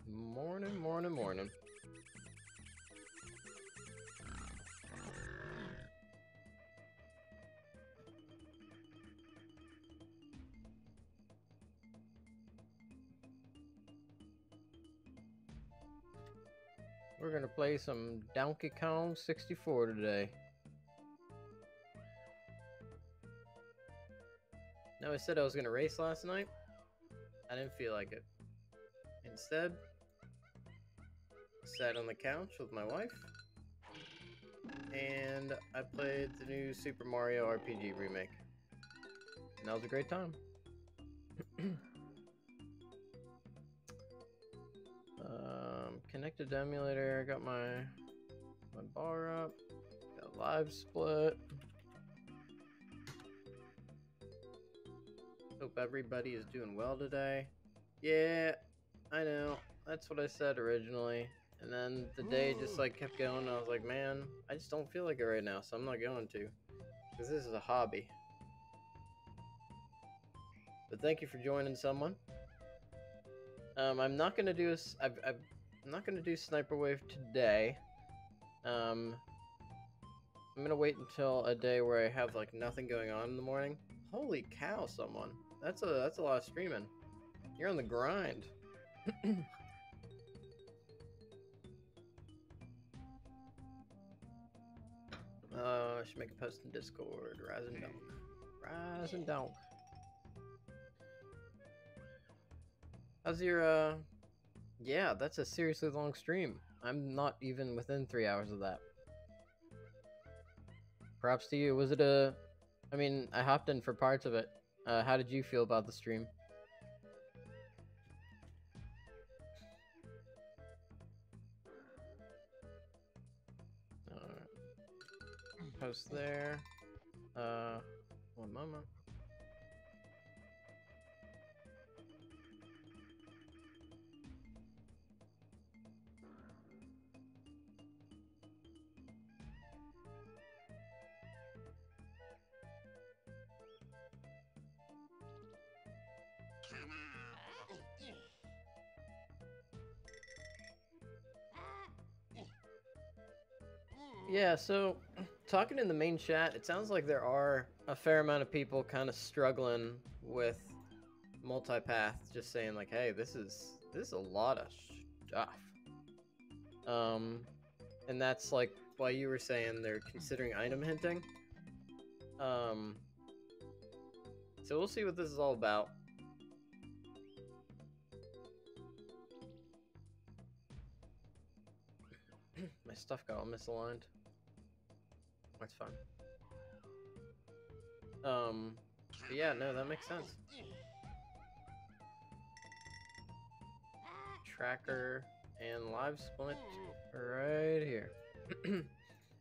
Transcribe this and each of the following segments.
Morning, morning, morning. We're gonna play some Donkey Kong 64 today. Now, I said I was gonna race last night. I didn't feel like it. Instead, sat on the couch with my wife, and I played the new Super Mario RPG remake. And that was a great time. Connected to emulator, got my bar up, got live split. Hope everybody is doing well today. Yeah, I know, that's what I said originally. And then the day just like kept going, and I was like, man, I just don't feel like it right now, so I'm not going to. Because this is a hobby. But thank you for joining someone. I'm not gonna do I'm not gonna do Sniper Wave today. I'm gonna wait until a day where I have like nothing going on in the morning. Holy cow, someone! That's a lot of streaming. You're on the grind. I should make a post in Discord. Rise and donk. Rise and donk. How's your yeah, that's a seriously long stream. I'm not even within 3 hours of that. Props to you. Was it I mean, I hopped in for parts of it. How did you feel about the stream? Post there. One moment. Yeah, so talking in the main chat, it sounds like there are a fair amount of people kind of struggling with multipath, just saying like, hey, this is a lot of stuff. And that's like why you were saying they're considering item hinting. So we'll see what this is all about. My stuff got all misaligned. That's fine. But yeah, no, that makes sense. Tracker and live split right here.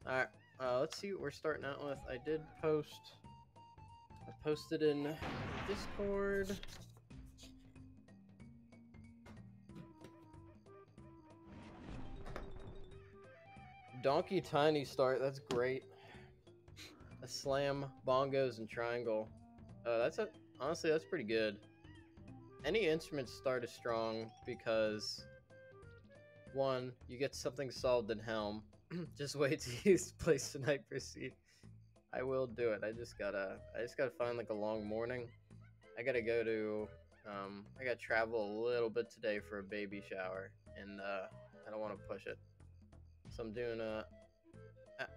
Alright, let's see what we're starting out with. I posted in Discord. Donkey Tiny start, that's great. A slam, bongos, and triangle. Honestly, that's pretty good. Any instrument start is strong because, one, you get something solved in Helm. Just wait to play Sniper Seed. I will do it. I just gotta find like a long morning. I gotta go to, I gotta travel a little bit today for a baby shower, and I don't want to push it. So I'm doing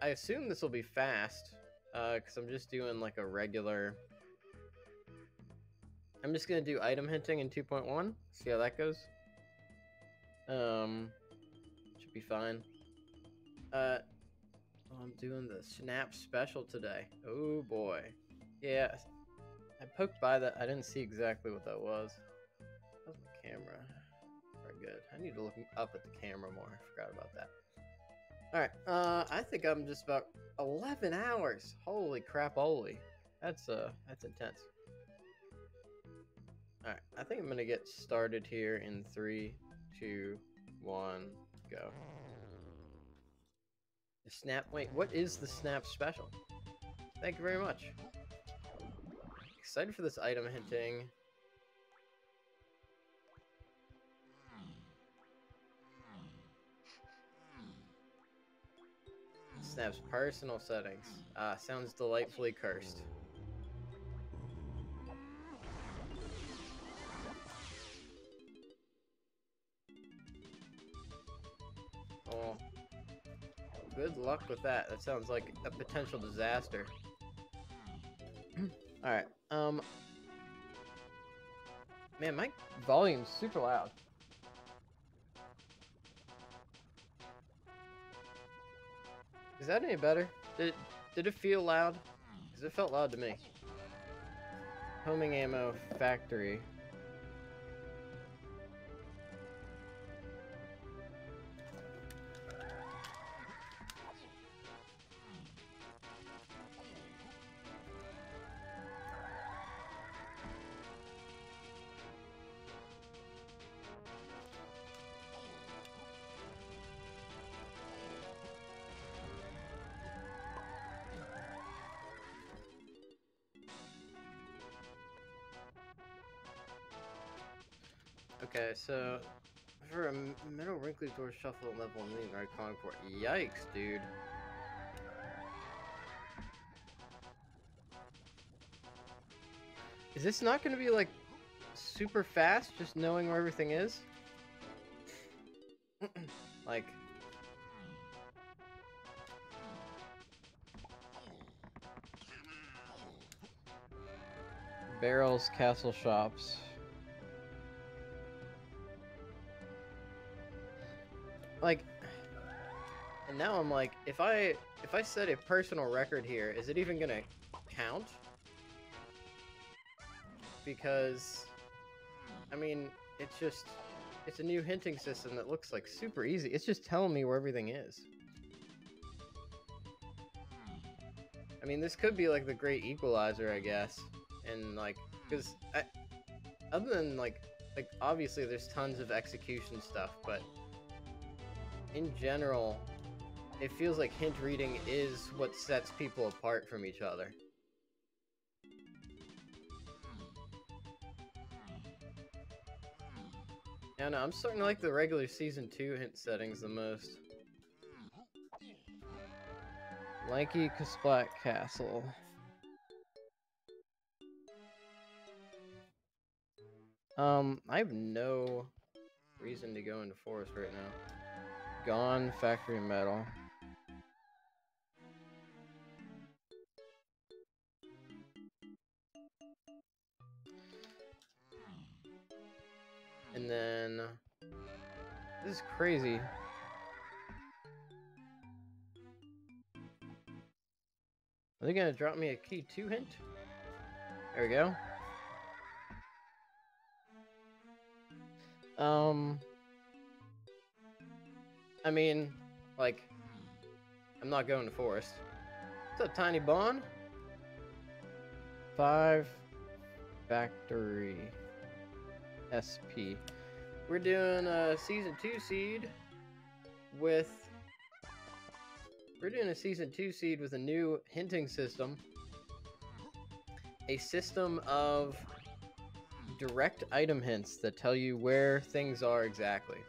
I assume this will be fast, because I'm just doing like a regular. I'm just gonna do item hinting in 2.1. See how that goes. Should be fine. I'm doing the Snap special today. Oh boy. Yeah, I poked by that. I didn't see exactly what that was. How's my camera? Very good. I need to look up at the camera more. I forgot about that. Alright, I think I'm just about 11 hours. Holy crap, holy. That's intense. Alright, I think I'm gonna get started here in 3, 2, 1, go. The Snap, wait, what is the Snap special? Thank you very much. Excited for this item hinting. Snap's personal settings. Ah, sounds delightfully cursed. Oh, good luck with that. That sounds like a potential disaster. Alright, man, my volume's super loud. Is that any better? Did it feel loud? Because it felt loud to me. Homing ammo factory. Okay, so for a middle wrinkly door shuffle level and lean right calling for it. Yikes, dude. Is this not gonna be like super fast just knowing where everything is? Like barrels, castle shops. Like, and now I'm like, if I set a personal record here, is it even gonna count? Because, I mean, it's a new hinting system that looks like super easy. It's just telling me where everything is. I mean, this could be like the great equalizer, I guess. And like, because other than like obviously there's tons of execution stuff, but in general, it feels like hint reading is what sets people apart from each other. Yeah, no, I'm starting to like the regular Season 2 hint settings the most. Lanky Kasplat Castle. I have no reason to go into forest right now. Gone factory metal. And then this is crazy. Are they gonna drop me a key 2 hint? There we go. I mean, like, I'm not going to forest. What's up, Tiny Bond? 5 factory SP. We're doing a Season 2 seed with... We're doing a Season 2 seed with a new hinting system. A system of direct item hints that tell you where things are exactly.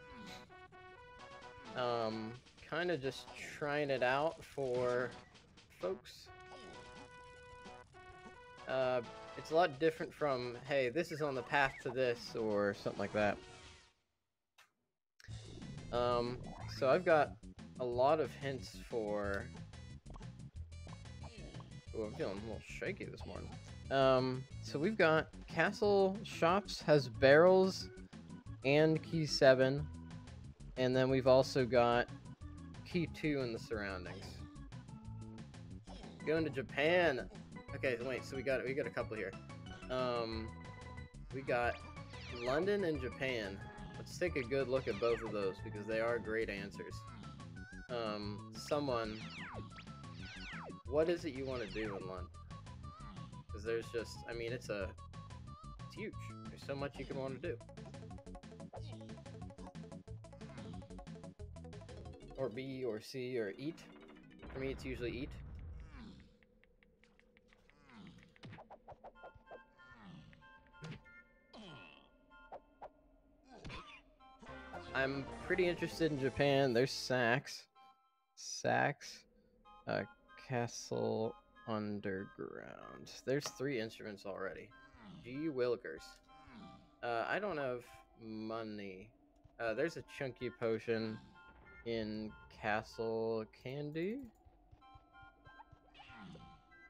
Kind of just trying it out for folks. It's a lot different from, hey, this is on the path to this, or something like that. So I've got a lot of hints for... Ooh, I'm feeling a little shaky this morning. So we've got Castle Shops has barrels and key 7. And then we've also got key 2 in the surroundings. Going to Japan. Okay, wait, so we got a couple here. We got London and Japan. Let's take a good look at both of those because they are great answers. Someone, what is it you want to do in London? Because there's just, I mean, it's huge. There's so much you can want to do. Or B, or C, or eat. For me, it's usually eat. I'm pretty interested in Japan. There's Saks. Saks. Uh, Castle Underground. There's 3 instruments already. G. Willikers. I don't have money. There's a chunky potion in Castle Candy.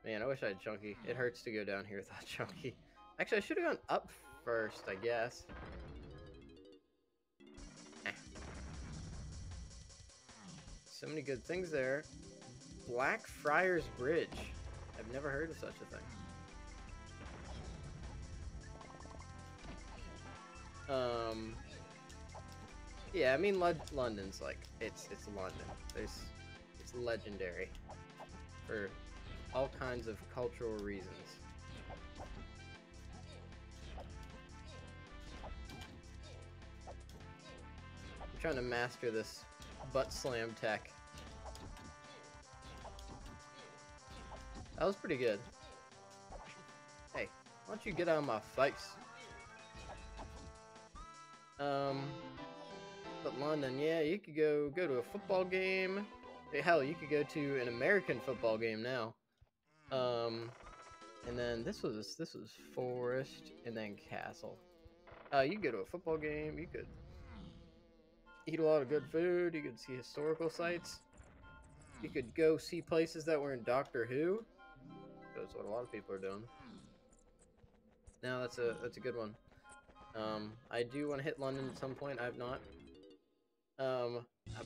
Man, I wish I had chunky. It hurts to go down here without chunky. Actually, I should have gone up first, I guess. So many good things there. Blackfriars Bridge. I've never heard of such a thing. Yeah, I mean London's like it's London. It's legendary for all kinds of cultural reasons. I'm trying to master this butt slam tech. That was pretty good. Hey, why don't you get out of my face? But London, yeah, you could go to a football game. Hell, you could go to an American football game now. And then this was Forest and then Castle. You could go to a football game. You could eat a lot of good food. You could see historical sites. You could go see places that were in Doctor Who. That's what a lot of people are doing. Now that's a good one. I do want to hit London at some point. I have not.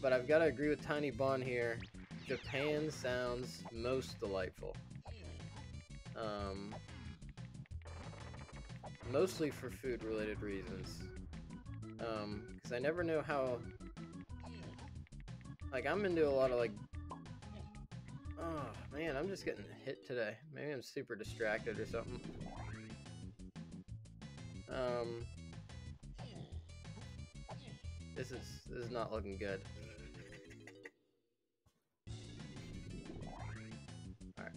But I've got to agree with Tiny Bon here. Japan sounds most delightful. Mostly for food-related reasons. Because I never know how... Like, I'm into a lot of, like... Oh, man, I'm just getting hit today. Maybe I'm super distracted or something. This is not looking good. Alright.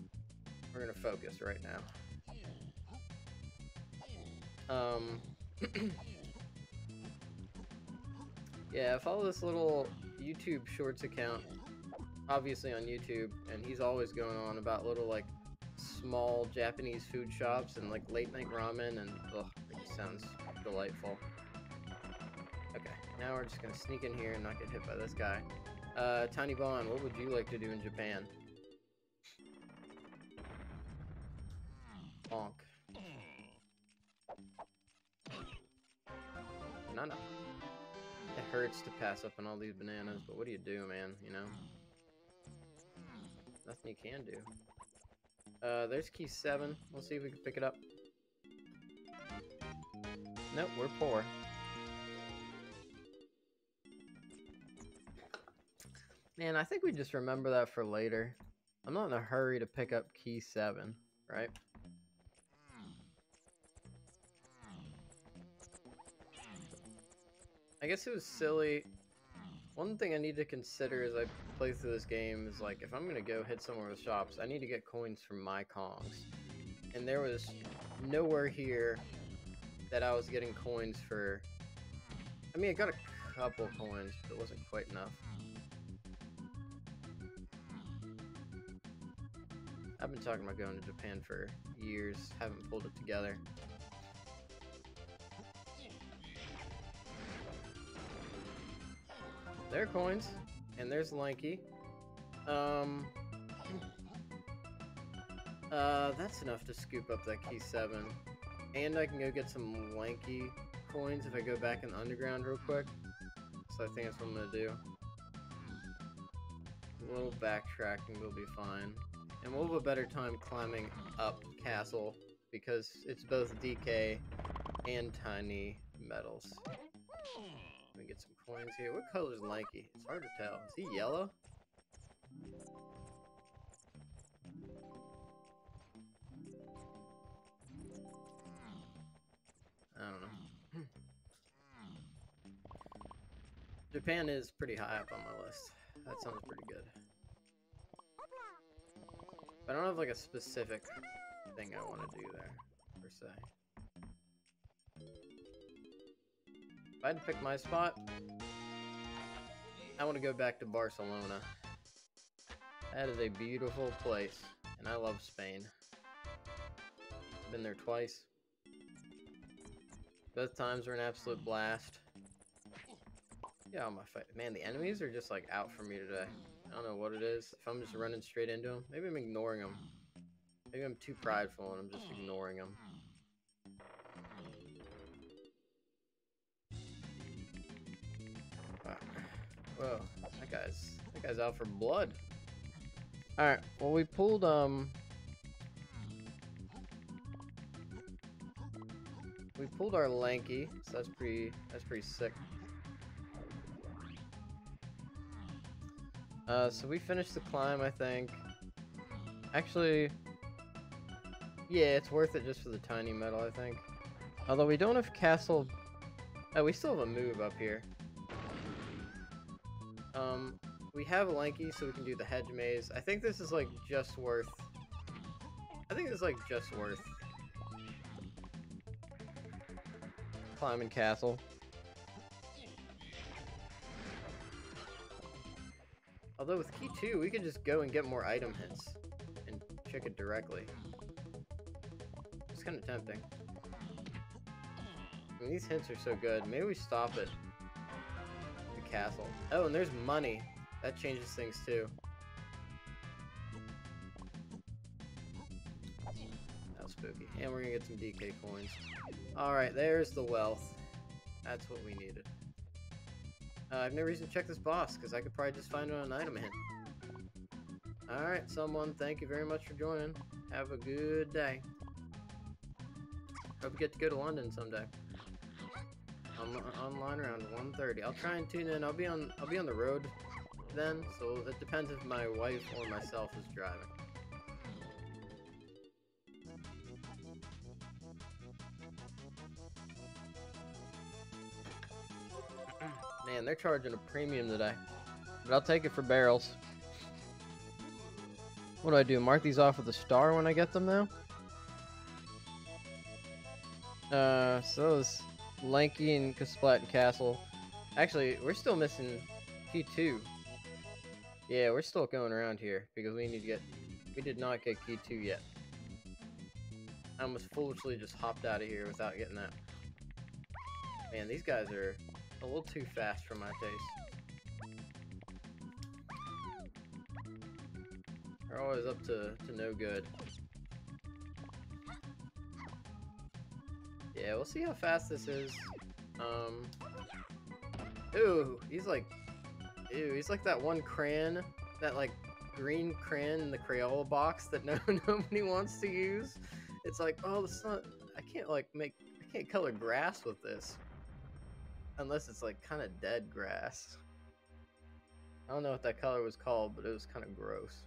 We're gonna focus right now. Yeah, I follow this little YouTube Shorts account, obviously on YouTube, and he's always going on about little, like, small Japanese food shops and, like, late-night ramen, and, ugh, it sounds delightful. Okay, now we're just gonna sneak in here and not get hit by this guy. Tiny Bon, what would you like to do in Japan? Bonk. No. It hurts to pass up on all these bananas, but what do you do, man, you know? Nothing you can do. There's key 7. We'll see if we can pick it up. Nope, we're poor. Man, I think we just remember that for later. I'm not in a hurry to pick up key 7, right? I guess it was silly. One thing I need to consider as I play through this game is, like, if I'm gonna go hit somewhere with shops, I need to get coins from my Kongs. And there was nowhere here that I was getting coins for... I mean, I got a couple coins, but it wasn't quite enough. I've been talking about going to Japan for years, haven't pulled it together. There are coins, and there's Lanky. That's enough to scoop up that key 7. And I can go get some Lanky coins if I go back in the underground real quick. So I think that's what I'm gonna do. A little backtracking will be fine. And we'll have a better time climbing up Castle, because it's both DK and Tiny Metals. Let me get some coins here. What color is Lanky? It's hard to tell. Is he yellow? I don't know. Japan is pretty high up on my list. That sounds pretty good. But I don't have like a specific thing I want to do there, per se. If I had to pick my spot, I want to go back to Barcelona. That is a beautiful place, and I love Spain. Been there twice. Both times were an absolute blast. Yeah, on my fight. Man, the enemies are just like out for me today. I don't know what it is. If I'm just running straight into them, maybe I'm ignoring them. Maybe I'm too prideful and I'm just ignoring them. Wow. Whoa, that guy's out for blood. All right. Well, we pulled our lanky, so that's pretty sick. So we finished the climb, I think. Actually, yeah, it's worth it just for the tiny medal, I think. Although we don't have castle. Oh, we still have a move up here. We have a lanky, so we can do the hedge maze. I think this is like just worth. Climbing castle. Although with key 2, we could just go and get more item hits and check it directly. It's kind of tempting. I mean, these hints are so good. Maybe we stop at the castle. Oh, and there's money. That changes things too. That was spooky. And we're gonna get some DK coins. Alright, there's the wealth. That's what we needed. I have no reason to check this boss, because I could probably just find it on an item hint. Alright, someone, thank you very much for joining. Have a good day. Hope you get to go to London someday. Online around 1:30. I'll try and tune in. I'll be on the road then, so it depends if my wife or myself is driving. Man, they're charging a premium today. But I'll take it for barrels. What do? Mark these off with a star when I get them now? So those Lanky and Kasplat Castle. Actually, we're still missing key 2. Yeah, we're still going around here because we did not get key 2 yet. I almost foolishly just hopped out of here without getting that. Man, these guys are a little too fast for my taste. They're always up to no good. Yeah, we'll see how fast this is. Ooh, he's like that one crayon, that like green crayon in the Crayola box that nobody wants to use. It's like, oh, it's not. I can't color grass with this, unless it's like kind of dead grass. I don't know what that color was called, but it was kind of gross.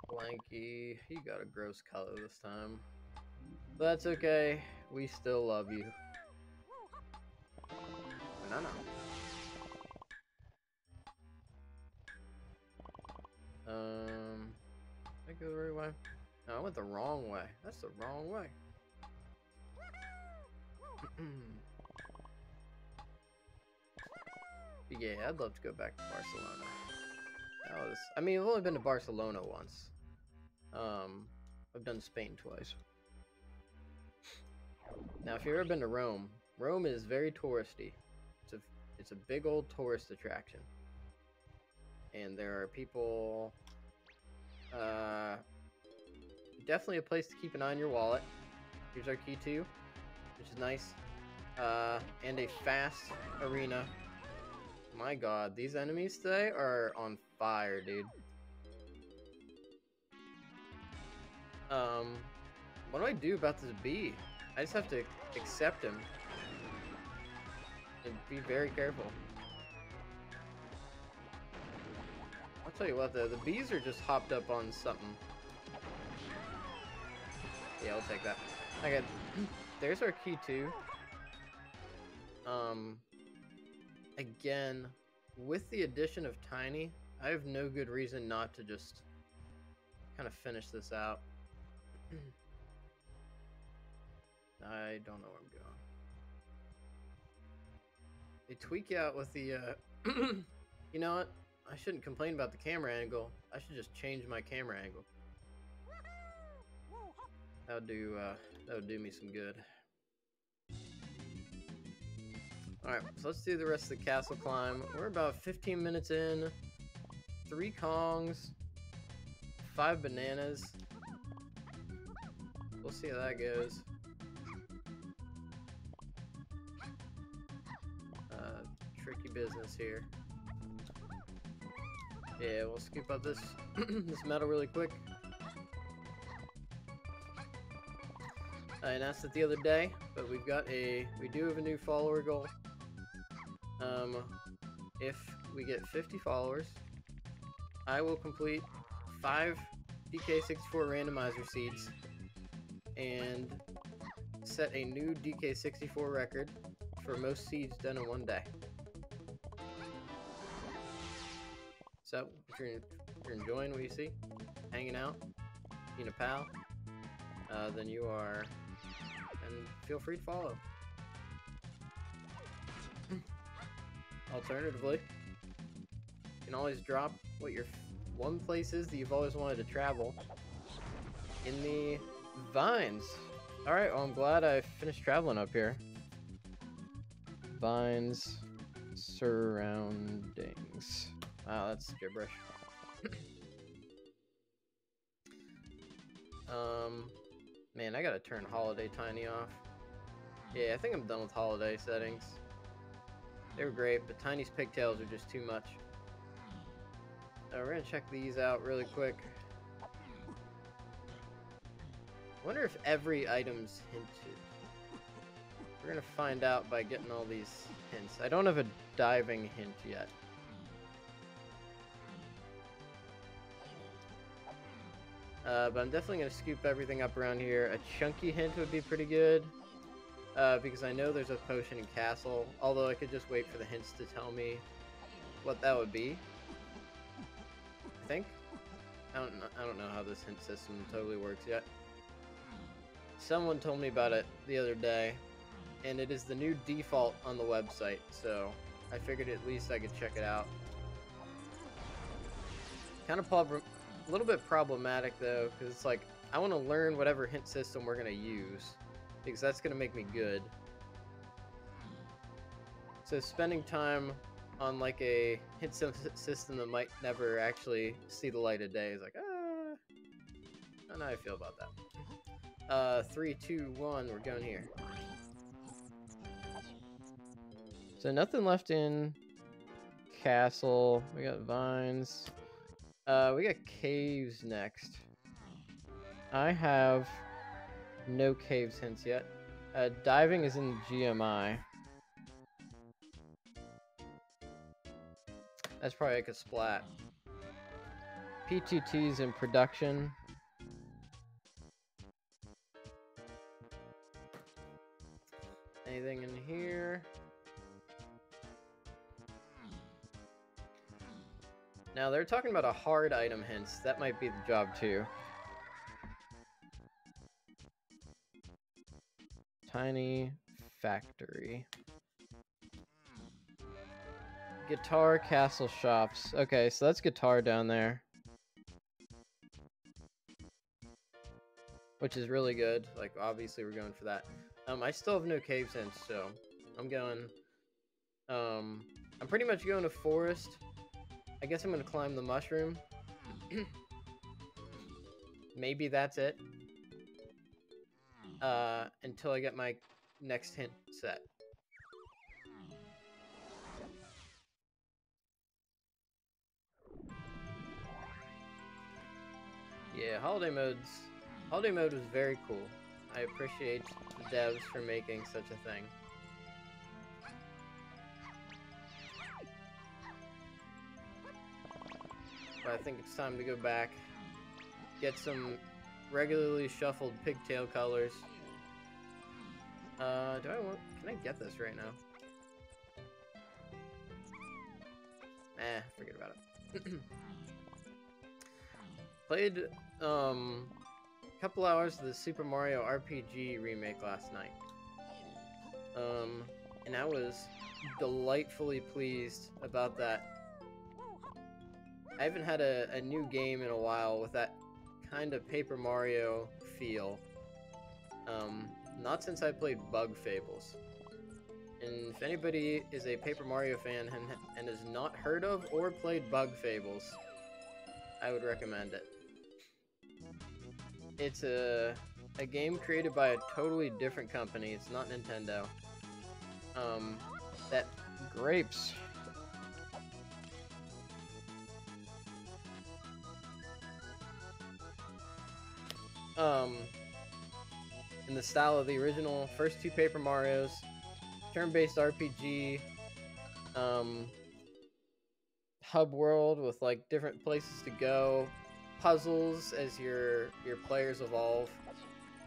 Blanky, you got a gross color this time. But that's okay, we still love you. Banana. Did I go the right way? No, I went the wrong way. That's the wrong way. Yeah, I'd love to go back to Barcelona. I mean, I've only been to Barcelona once. I've done Spain twice. Now, if you've ever been to Rome, Rome is very touristy. It's a big old tourist attraction. And there are people... definitely a place to keep an eye on your wallet. Here's our key 2, which is nice. And a fast arena. My god, these enemies today are on fire, dude. What do I do about this bee? I just have to accept him. And be very careful. I'll tell you what, the bees are just hopped up on something. Yeah, I'll take that. Okay, there's our key 2. Again, with the addition of Tiny, I have no good reason not to just kind of finish this out. I don't know where I'm going. they tweak you out with the, you know what? I shouldn't complain about the camera angle. I should just change my camera angle. That would do me some good. Alright, so let's do the rest of the castle climb. We're about 15 minutes in. 3 Kongs. 5 bananas. We'll see how that goes. Tricky business here. Yeah, we'll scoop up this this metal really quick. I announced it the other day, but we do have a new follower goal. If we get 50 followers, I will complete 5 DK64 Randomizer seeds and set a new DK64 record for most seeds done in one day. So, if you're enjoying what you see, hanging out, being a pal, then you are, and feel free to follow. Alternatively, you can always drop what your one place is that you've always wanted to travel in the vines. Alright, well I'm glad I finished traveling up here. Vines surroundings. Wow, that's gibberish. Man, I gotta turn Holiday Tiny off. Yeah, I think I'm done with holiday settings. They were great, but Tiny's pigtails are just too much. We're gonna check these out really quick. I wonder if every item's hinted. We're gonna find out by getting all these hints. I don't have a diving hint yet. But I'm definitely going to scoop everything up around here. A chunky hint would be pretty good. Because I know there's a potion in Castle. Although I could just wait for the hints to tell me what that would be. I think. I don't know how this hint system totally works yet. Someone told me about it the other day. And it is the new default on the website. So I figured at least I could check it out. Kind of a little bit problematic though, because it's like I want to learn whatever hint system we're gonna use, because that's gonna make me good. So spending time on like a hint system that might never actually see the light of day is like, I don't know how I feel about that. 3, 2, 1, we're going here. So nothing left in Castle. We got vines. We got caves next. I have no caves hints yet. Diving is in GMI. That's probably like a splat. P2T's in production. Anything in here? Now, they're talking about a hard item hints. That might be the job, too. Tiny factory. Guitar castle shops. Okay, so that's guitar down there. Which is really good. Like, obviously, we're going for that. I still have no cave hints, so I'm going... I'm pretty much going to forest. I guess I'm going to climb the mushroom. Maybe that's it. Until I get my next hint set. Yeah, holiday mode was very cool. I appreciate the devs for making such a thing. But I think it's time to go back, get some regularly shuffled pigtail colors. Can I get this right now? Forget about it. Played, a couple hours of the Super Mario RPG remake last night. And I was delightfully pleased about that. I haven't had a new game in a while with that kind of Paper Mario feel. Not since I played Bug Fables. And if anybody is a Paper Mario fan and has not heard of or played Bug Fables, I would recommend it. It's a game created by a totally different company. It's not Nintendo. That grapes. In the style of the original first two Paper Marios, turn-based RPG, hub world with like different places to go, puzzles as your players evolve.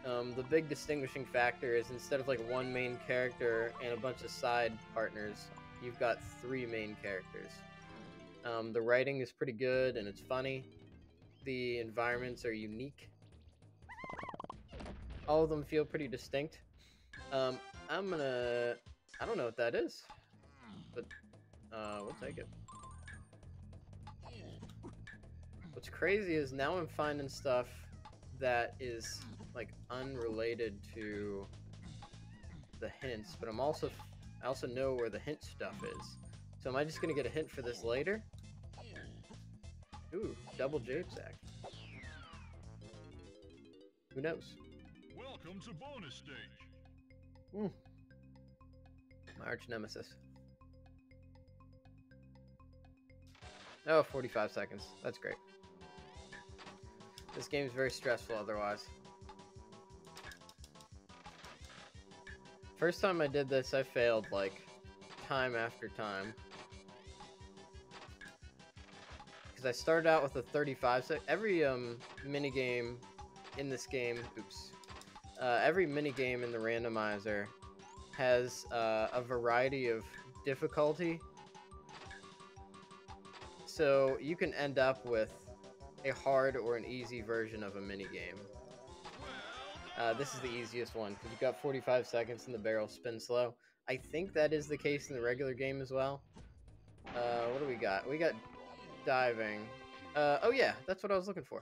The big distinguishing factor is instead of like one main character and a bunch of side partners, you've got 3 main characters. The writing is pretty good and it's funny. The environments are unique. All of them feel pretty distinct. I don't know what that is, but we'll take it. What's crazy is now I'm finding stuff that is like unrelated to the hints, but I also know where the hint stuff is. So am I just gonna get a hint for this later? Ooh, double Japes Act. Who knows? Welcome to bonus stage. My arch nemesis. Oh, 45 seconds. That's great. This game is very stressful otherwise. First time I did this, I failed like time after time. Because I started out with a 35 sec. Every minigame in this game, every minigame in the randomizer has a variety of difficulty. So you can end up with a hard or an easy version of a minigame. This is the easiest one because you've got 45 seconds and the barrel spins slow. I think that is the case in the regular game as well. What do we got? We got diving. Oh yeah, that's what I was looking for.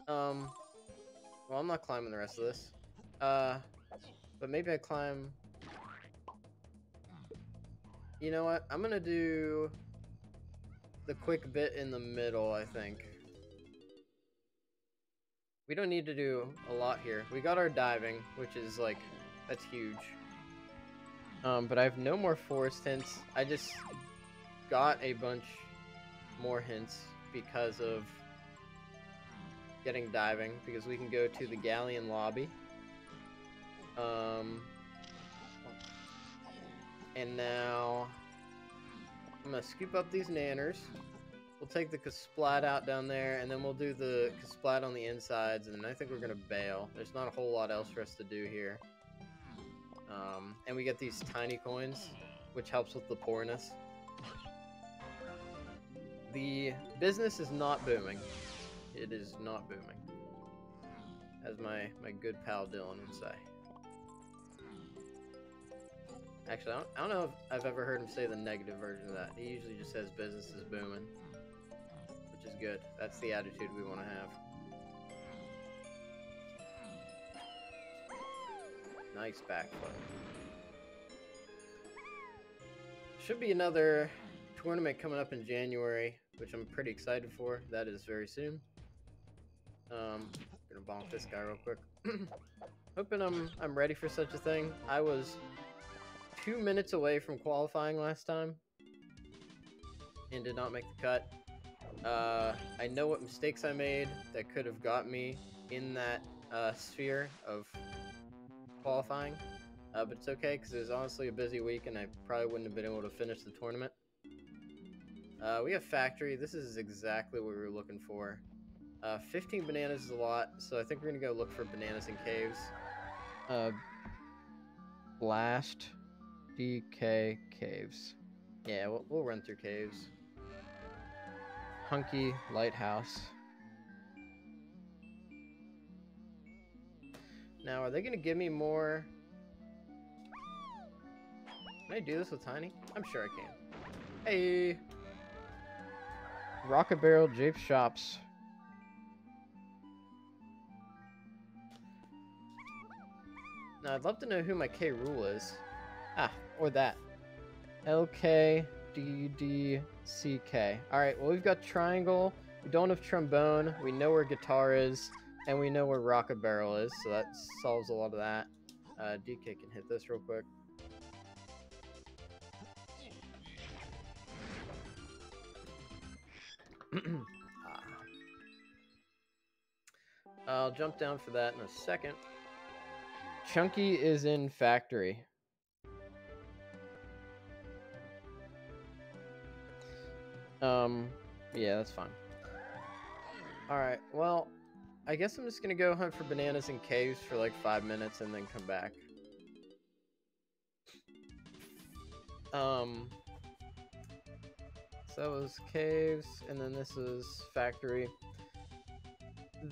Well, I'm not climbing the rest of this. But maybe I climb... You know what? I'm gonna do the quick bit in the middle, I think. We don't need to do a lot here. We got our diving, which is like, that's huge. But I have no more forest hints. I just got a bunch more hints because of getting diving, because we can go to the galleon lobby. And now I'm gonna scoop up these nanners. We'll take the Kasplat out down there, and then we'll do the Kasplat on the insides, and then I think we're gonna bail. There's not a whole lot else for us to do here. And we get these tiny coins, which helps with the poorness. The business is not booming. It is not booming, as my good pal Dylan would say. Actually, I don't know if I've ever heard him say the negative version of that. He usually just says business is booming, which is good. That's the attitude we want to have. Nice backflip. Should be another tournament coming up in January, which I'm pretty excited for. That is very soon. Gonna bonk this guy real quick. Hoping I'm ready for such a thing. I was 2 minutes away from qualifying last time and did not make the cut. I know what mistakes I made that could have got me in that sphere of qualifying, but it's okay because it was honestly a busy week and I probably wouldn't have been able to finish the tournament. We have factory. This is exactly what we were looking for. 15 bananas is a lot, so I think we're gonna go look for bananas in caves. Blast DK caves. Yeah, we'll run through caves. Hunky lighthouse. Now, are they gonna give me more? Can I do this with Tiny? I'm sure I can. Hey! Rocket Barrel Jape Shops. Now, I'd love to know who my K rule is. Ah, or that. LKDDCK. Alright, well, we've got triangle. We don't have trombone. We know where guitar is. And we know where rocket barrel is. So that solves a lot of that. DK can hit this real quick. I'll jump down for that in a second. Chunky is in factory. Yeah, that's fine. Alright, well, I guess I'm just gonna go hunt for bananas in caves for like 5 minutes and then come back. So that was caves, and then this is factory.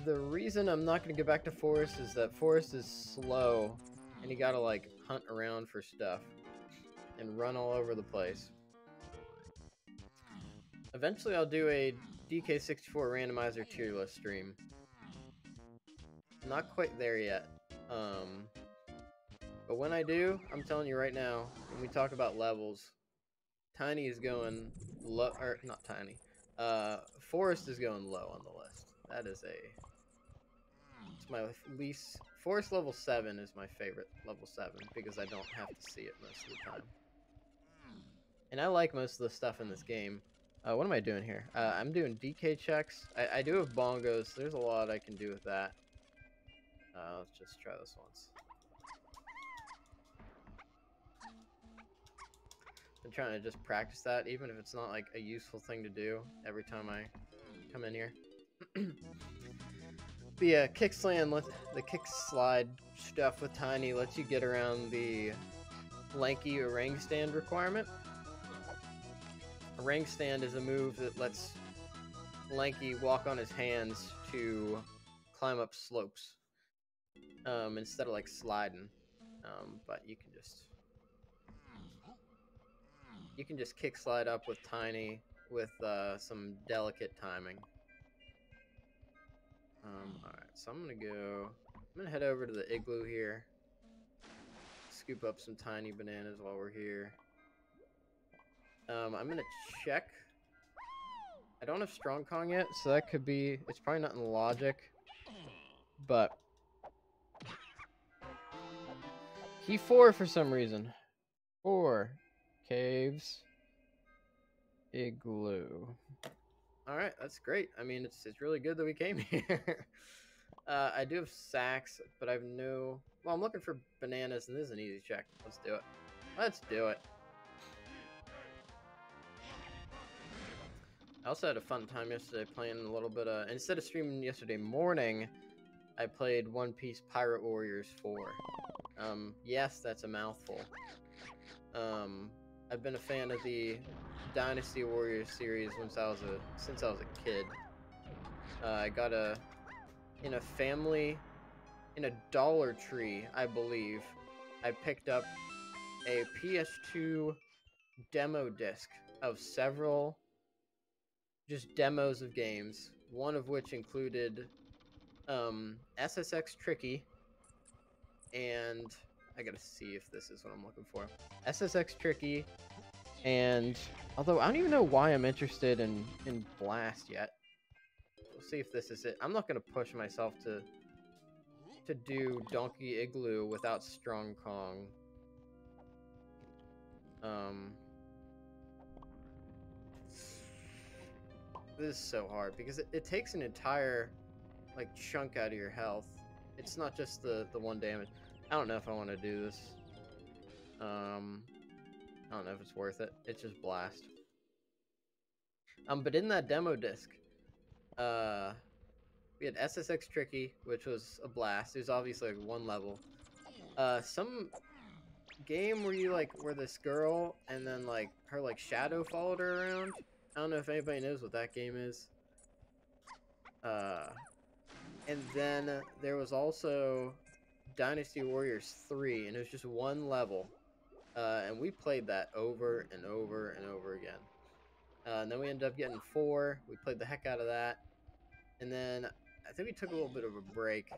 The reason I'm not gonna get back to forest is that forest is slow, and you gotta like hunt around for stuff and run all over the place. Eventually I'll do a DK64 Randomizer tier list stream. Not quite there yet. But when I do, I'm telling you right now, when we talk about levels, Tiny is going low, or not Tiny. Forest is going low on the list. That is it's my least. Forest level 7 is my favorite level 7 because I don't have to see it most of the time. And I like most of the stuff in this game. What am I doing here? I'm doing DK checks. I do have bongos. There's a lot I can do with that. Let's just try this once. I'm trying to just practice that, even if it's not like a useful thing to do every time I come in here. But yeah, kick slide stuff with Tiny lets you get around the lanky orang stand requirement. Orang stand is a move that lets Lanky walk on his hands to climb up slopes instead of like sliding. But you can just kick slide up with Tiny with some delicate timing. Alright, so I'm gonna head over to the igloo here. Scoop up some tiny bananas while we're here. I'm gonna check. I don't have Strong Kong yet, so that could be... It's probably not in logic. But... Key 4 for some reason. 4. Caves. Igloo. Alright, that's great. I mean, it's really good that we came here. I do have sacks, but I have no... Well, I'm looking for bananas, and this is an easy check. Let's do it. Let's do it. I also had a fun time yesterday playing a little bit of... Instead of streaming yesterday morning, I played One Piece Pirate Warriors 4. Yes, that's a mouthful. I've been a fan of the Dynasty Warriors series since I was a kid. I got in a Dollar Tree, I believe, I picked up a PS2 demo disc of several just demos of games, one of which included SSX Tricky, and I gotta see if this is what I'm looking for. SSX Tricky, and although I don't even know why I'm interested in Blast yet. We'll see if this is it. I'm not gonna push myself to do Donkey Igloo without Strong Kong. This is so hard because it takes an entire like chunk out of your health. It's not just the one damage. I don't know if I want to do this. I don't know if it's worth it. It's just Blast. But in that demo disc, we had SSX Tricky, which was a blast. It was obviously like one level. Some game where this girl and then like her like shadow followed her around. I don't know if anybody knows what that game is. And then there was also Dynasty Warriors 3, and it was just one level. And we played that over and over and over again. And then we ended up getting 4. We played the heck out of that. And then I think we took a little bit of a break.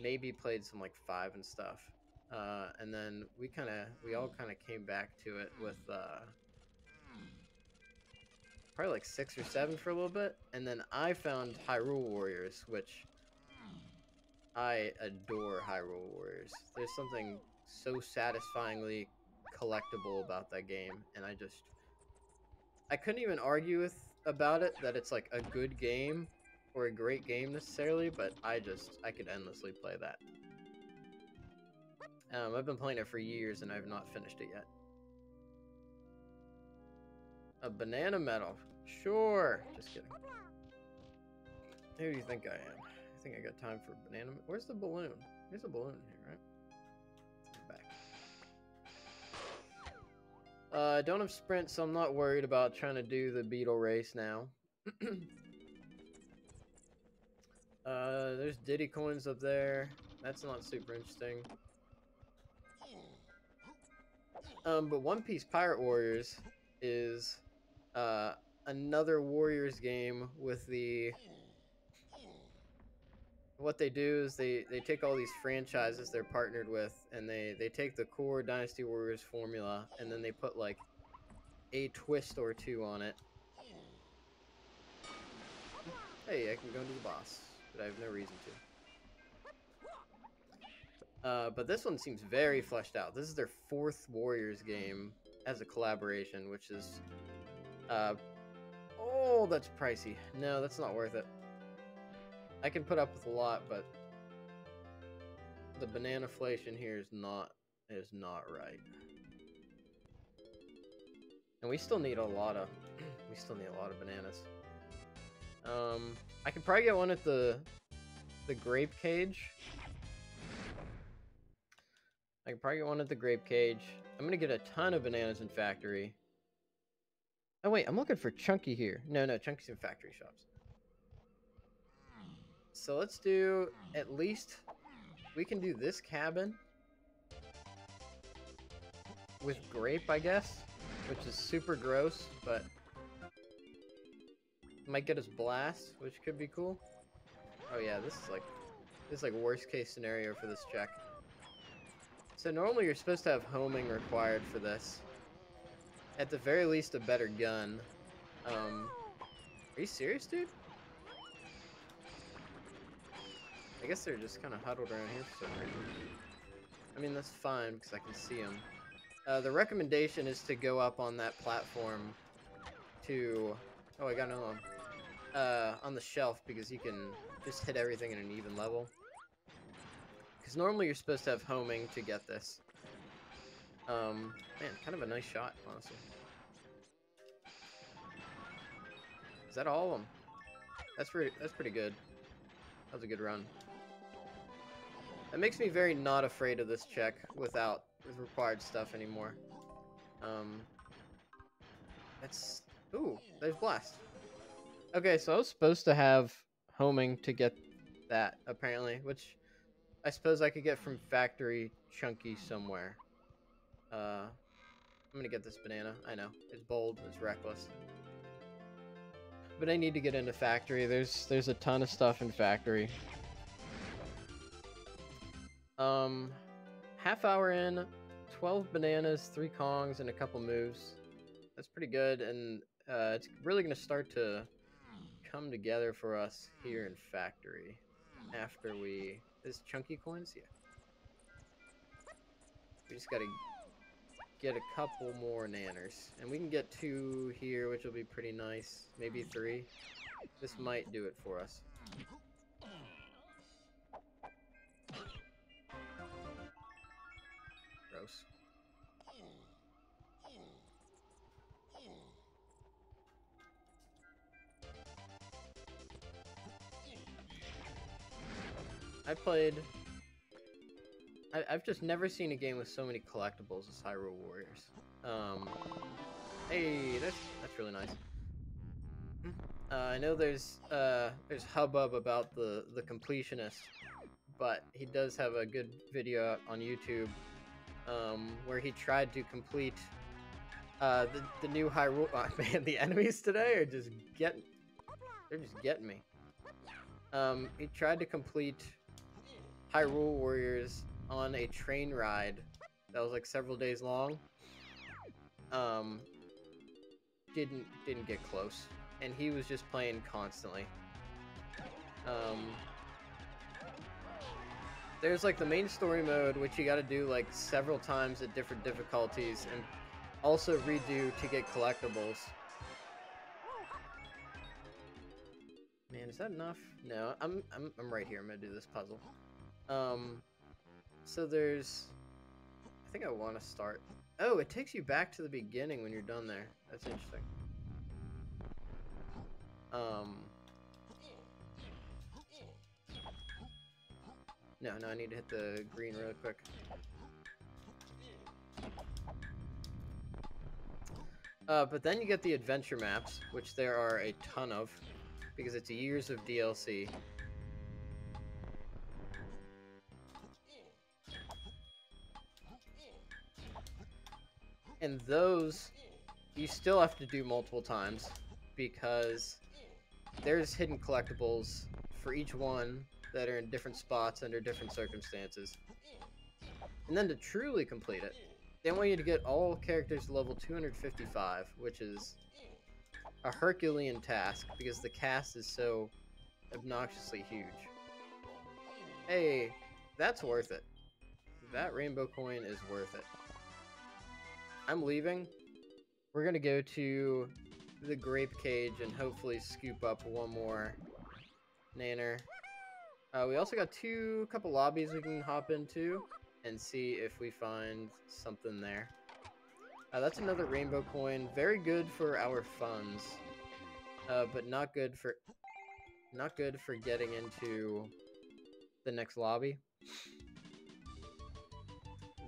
Maybe played some like 5 and stuff. And then we all kind of came back to it with probably like 6 or 7 for a little bit. And then I found Hyrule Warriors, which I adore Hyrule Warriors. There's something so satisfyingly collectible about that game, and I couldn't even argue about it that it's like a good game or a great game necessarily, but I could endlessly play that. I've been playing it for years and I've not finished it yet. A banana medal. Sure. Just kidding. Who do you think I am? I think I got time for a banana. Where's the balloon? There's a balloon here, right? Back. I don't have sprint, so I'm not worried about trying to do the beetle race now. There's Diddy coins up there. That's not super interesting. But One Piece Pirate Warriors is another Warriors game with the... What they do is they take all these franchises they're partnered with, and they take the core Dynasty Warriors formula, and then they put like a twist or two on it. Hey, I can go to the boss, but I have no reason to. But this one seems very fleshed out. This is their 4th Warriors game as a collaboration, which is... oh, that's pricey. No, that's not worth it. I can put up with a lot, but the bananaflation here is not right. And we still need a lot of bananas. I could probably get one at the grape cage. I'm gonna get a ton of bananas in factory. Oh wait, I'm looking for Chunky here. No, Chunky's in factory shops. So let's do at least... We can do this cabin with grape, I guess, which is super gross, but might get us blast, which could be cool. Oh yeah, this is like worst case scenario for this check. So normally you're supposed to have homing required for this. At the very least, a better gun. Are you serious, dude? I guess they're just kind of huddled around here for some reason. I mean, that's fine because I can see them. The recommendation is to go up on that platform to... Oh, I got another one. On the shelf, because you can just hit everything in an even level. Because normally you're supposed to have homing to get this. Man, kind of a nice shot, honestly. Is that all of them? That's pretty good. That was a good run. That makes me very not afraid of this check without required stuff anymore. That's... Ooh, there's blast. Okay, so I was supposed to have homing to get that, apparently, which I suppose I could get from factory Chunky somewhere. I'm gonna get this banana. I know, it's bold, it's reckless. But I need to get into factory. There's a ton of stuff in factory. Half hour in, 12 bananas, 3 Kongs, and a couple moves. That's pretty good, and it's really gonna start to come together for us here in factory after we... Is Chunky coins? Yeah. We just gotta get a couple more nanners. And we can get 2 here, which will be pretty nice. Maybe 3. This might do it for us. Gross. I've just never seen a game with so many collectibles as Hyrule Warriors. Hey, that's really nice. I know there's hubbub about the completionist, but he does have a good video out on YouTube where he tried to complete the new Hyrule. Oh, man, the enemies today are just they're just getting me. He tried to complete Hyrule Warriors on a train ride that was like several days long. Didn't get close, and he was just playing constantly. There's like the main story mode, which you gotta do like several times at different difficulties, and also redo to get collectibles. Man, is that enough? No, I'm right here. I'm gonna do this puzzle. So there's, I think I want to start. Oh, it takes you back to the beginning when you're done there. That's interesting. No, I need to hit the green really quick. But then you get the adventure maps, which there are a ton of, because it's years of DLC. And those, you still have to do multiple times, because there's hidden collectibles for each one that are in different spots under different circumstances. And then to truly complete it, they want you to get all characters to level 255, which is a Herculean task, because the cast is so obnoxiously huge. Hey, that's worth it. That rainbow coin is worth it. I'm leaving. We're gonna go to the grape cage and hopefully scoop up one more nanner. We also got a couple lobbies we can hop into and see if we find something there. That's another rainbow coin. Very good for our funds, but not good for getting into the next lobby.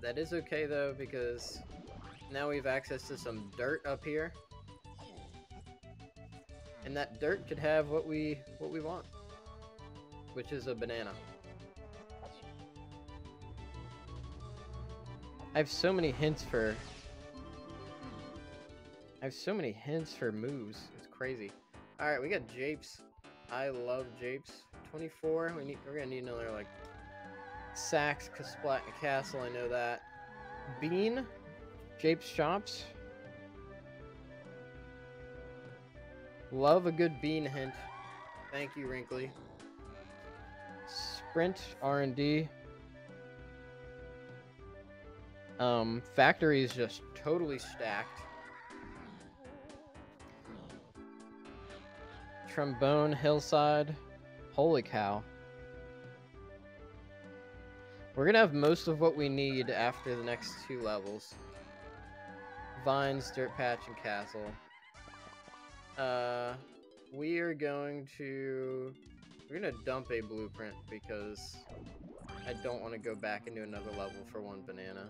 That is okay though, because now we have access to some dirt up here, and that dirt could have what we want, which is a banana. I have so many hints for moves. It's crazy. All right, we got japes. I love japes. 24. We're gonna need another like Sax Castle. I know that. Bean. Japes shops. Love a good bean hint. Thank you, Wrinkly. Sprint R&D. Factory is just totally stacked. Trombone Hillside. Holy cow. We're gonna have most of what we need after the next 2 levels. Vines, Dirt Patch, and Castle. We're gonna dump a blueprint because I don't want to go back into another level for 1 banana.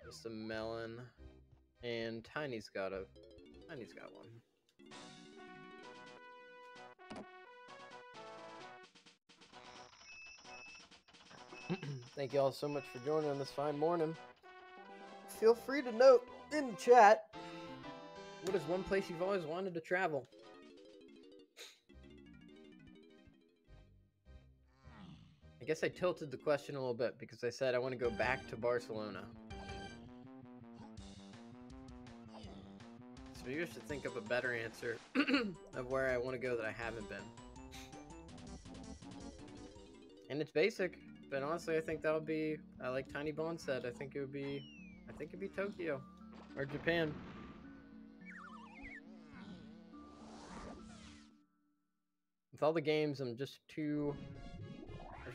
Just a melon, and Tiny's got one. Thank you all so much for joining on this fine morning. Feel free to note in the chat, what is one place you've always wanted to travel? I guess I tilted the question a little bit because I said I want to go back to Barcelona. So maybe I should think of a better answer of where I want to go that I haven't been. And it's basic, but honestly I think that'll be, like Tiny Bone said, I think it'd be Tokyo or Japan. With all the games, I've just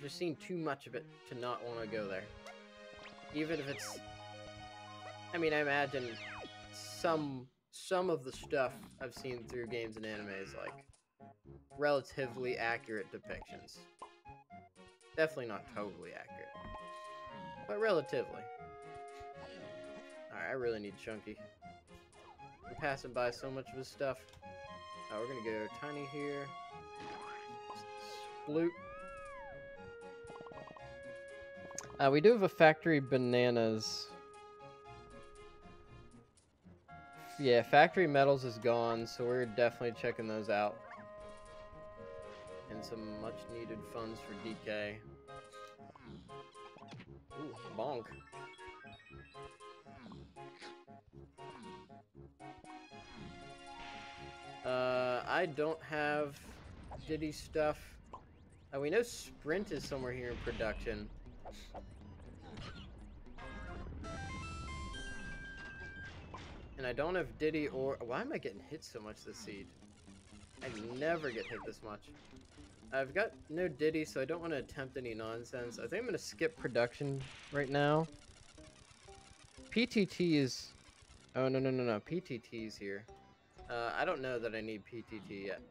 seen too much of it to not want to go there. Even if it's, I mean, I imagine some of the stuff I've seen through games and anime is like relatively accurate depictions. Definitely not totally accurate, but relatively. Alright, I really need Chunky. I'm passing by so much of his stuff. We're gonna go Tiny here. Sploot. We do have a factory bananas. Yeah, factory metals is gone, so we're definitely checking those out. And some much needed funds for DK. Ooh, bonk. I don't have Diddy stuff. We know Sprint is somewhere here in production. And I don't have Diddy or... Why am I getting hit so much this seed? I never get hit this much. I've got no Diddy, so I don't want to attempt any nonsense. I think I'm going to skip production right now. PTT is... Oh, no. PTT is here. I don't know that I need PTT yet.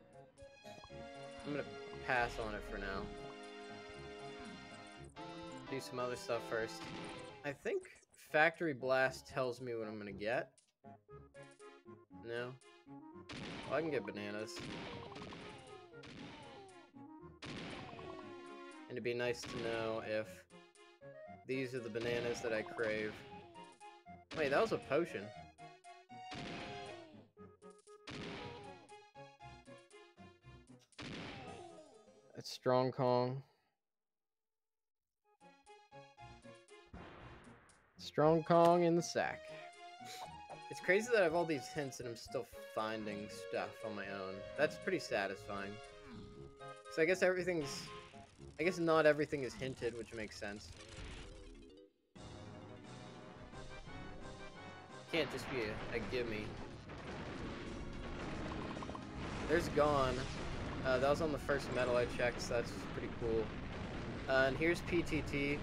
I'm going to pass on it for now. Do some other stuff first. I think Factory Blast tells me what I'm going to get. No? Well, I can get bananas. And it'd be nice to know if these are the bananas that I crave. Wait, that was a potion. That's Strong Kong. Strong Kong in the sack. It's crazy that I have all these hints and I'm still finding stuff on my own. That's pretty satisfying. So I guess not everything is hinted, which makes sense. Can't just be a gimme. There's Gone. That was on the first metal I checked, so that's pretty cool. And here's PTT.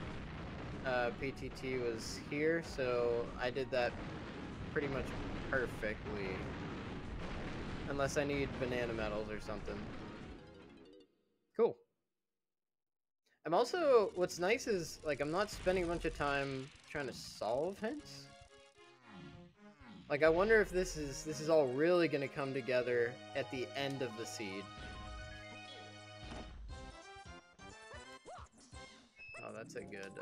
PTT was here, so I did that pretty much perfectly. Unless I need banana metals or something. Cool. I'm also, what's nice is, like, I'm not spending a bunch of time trying to solve hints. Like, I wonder if this is all really going to come together at the end of the seed. Oh, that's a good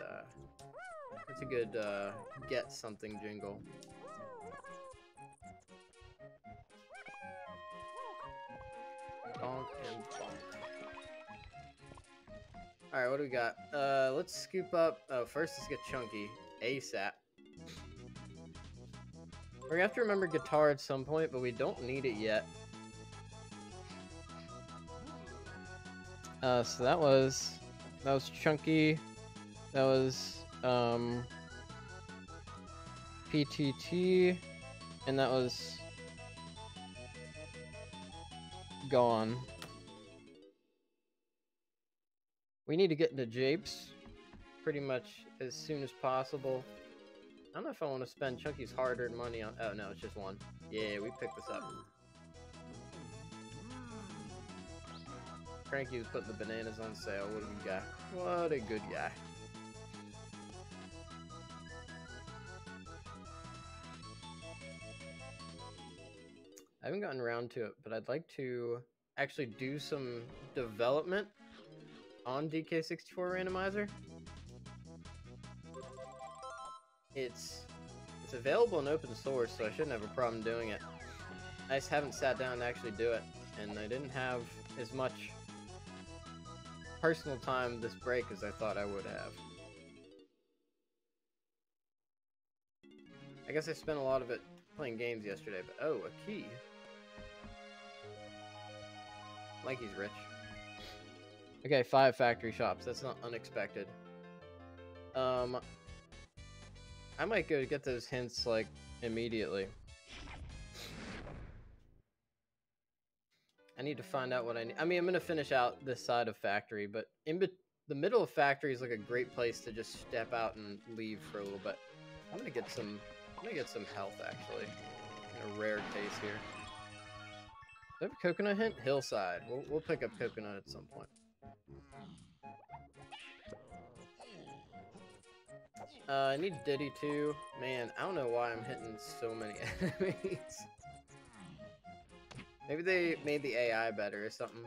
get something jingle. Bonk and bonk. Alright, what do we got? Let's scoop up... Oh, first let's get Chunky. ASAP. We're gonna have to remember guitar at some point, but we don't need it yet. So that was Chunky. That was, PTT. And that was... Gone. We need to get into Japes pretty much as soon as possible. I don't know if I want to spend Chunky's hard-earned money on... Oh, no, it's just one. Yeah, we picked this up. Cranky was putting the bananas on sale. What a good guy. What a good guy. I haven't gotten around to it, but I'd like to actually do some development on DK64 Randomizer. It's available in open source, so I shouldn't have a problem doing it. I just haven't sat down to actually do it, and I didn't have as much personal time this break as I thought I would have. I guess I spent a lot of it playing games yesterday, but oh, a key. Like he's rich. Okay, 5 factory shops. That's not unexpected. I might go get those hints, like, immediately. I need to find out what I need. I mean, I'm gonna finish out this side of factory, but the middle of factory is like a great place to just step out and leave for a little bit. I'm gonna get some health, actually. In a rare case here. Do I have a coconut hint? Hillside. We'll pick up coconut at some point. I need Diddy too. Man, I don't know why I'm hitting so many enemies. Maybe they made the AI better or something.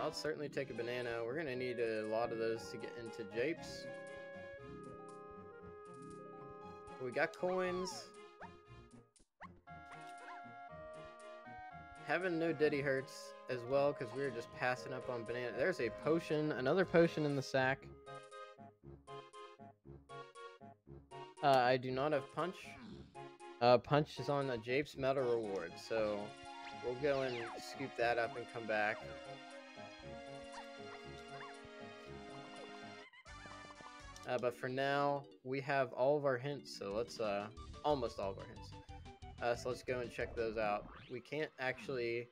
I'll certainly take a banana. We're gonna need a lot of those to get into Japes. We got coins. Having no Diddy hurts as well because we were just passing up on banana. There's a potion, another potion in the sack. I do not have punch. Punch is on the Japes Medal reward, so we'll go and scoop that up and come back. But for now, we have all of our hints, so let's, almost all of our hints. So let's go and check those out. We can't actually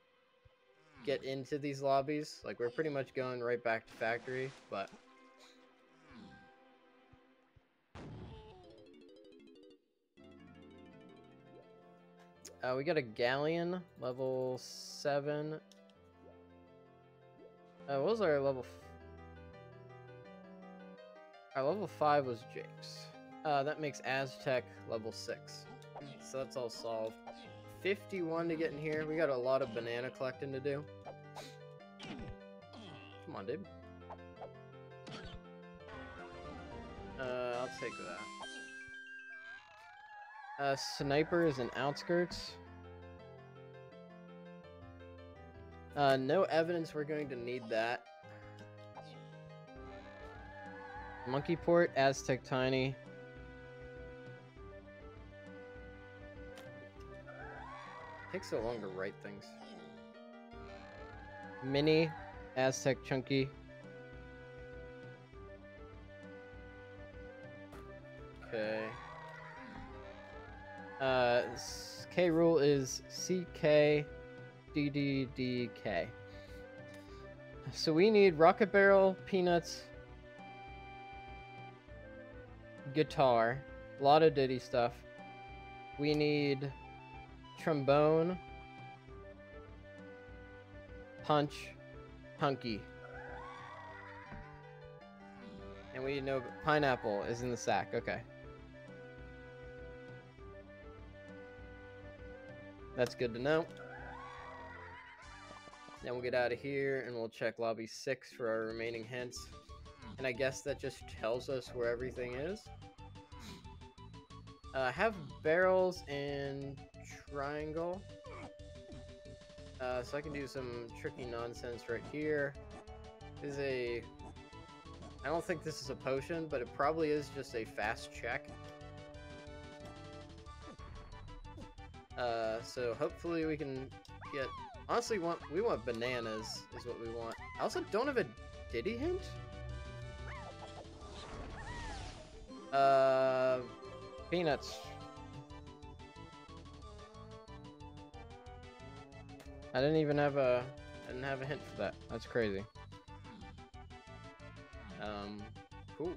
get into these lobbies. Like, we're pretty much going right back to factory, but... we got a galleon, level 7. What was our level... Our level 5 was Japes. That makes Aztec level 6. So that's all solved. 51 to get in here. We got a lot of banana collecting to do. Come on, dude. I'll take that. Snipers and outskirts. No evidence we're going to need that. Monkey Port, Aztec Tiny. Takes so long to write things. Mini, Aztec Chunky. Okay. K rule is CKDDDK. So we need Rocket Barrel, Peanuts, guitar, a lot of Diddy stuff. We need trombone, punch, hunky. And we know pineapple is in the sack. Okay. That's good to know. Then we'll get out of here and we'll check lobby 6 for our remaining hints. And I guess that just tells us where everything is. Have barrels and triangle. So I can do some tricky nonsense right here. This is a... I don't think this is a potion, but it probably is just a fast check. So hopefully we can get... Honestly, we want bananas is what we want. I also don't have a Diddy hint? Peanuts. I didn't even have a... I didn't have a hint for that. That's crazy. Cool.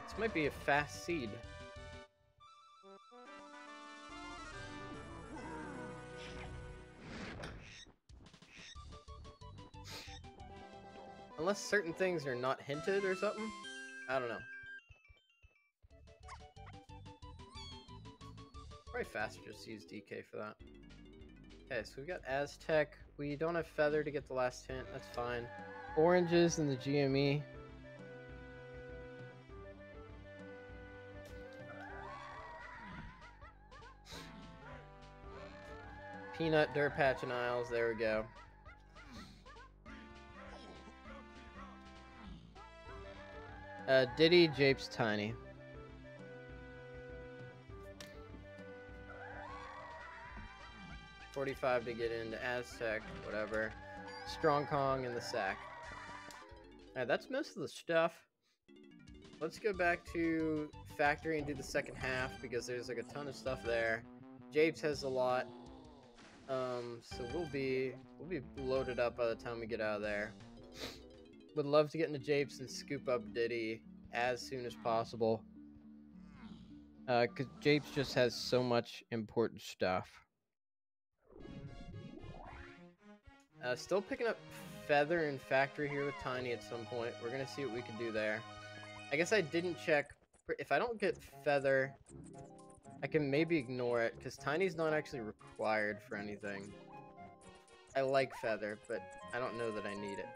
This might be a fast seed. Unless certain things are not hinted or something. I don't know. Probably faster just use DK for that. Okay, so we got Aztec. We don't have Feather to get the last hint. That's fine. Oranges in the GME. Peanut, Dirt Patch, and Isles. There we go. Diddy, Japes, Tiny. $45 to get into Aztec, whatever. Strong Kong in the sack. Alright, that's most of the stuff. Let's go back to factory and do the second half because there's like a ton of stuff there. Japes has a lot. So we'll be loaded up by the time we get out of there. Would love to get into Japes and scoop up Diddy as soon as possible. Cause Japes just has so much important stuff. Still picking up Feather and Factory here with Tiny at some point. We're gonna see what we can do there. I guess I didn't check. If I don't get Feather, I can maybe ignore it, because Tiny's not actually required for anything. I like feather, but I don't know that I need it.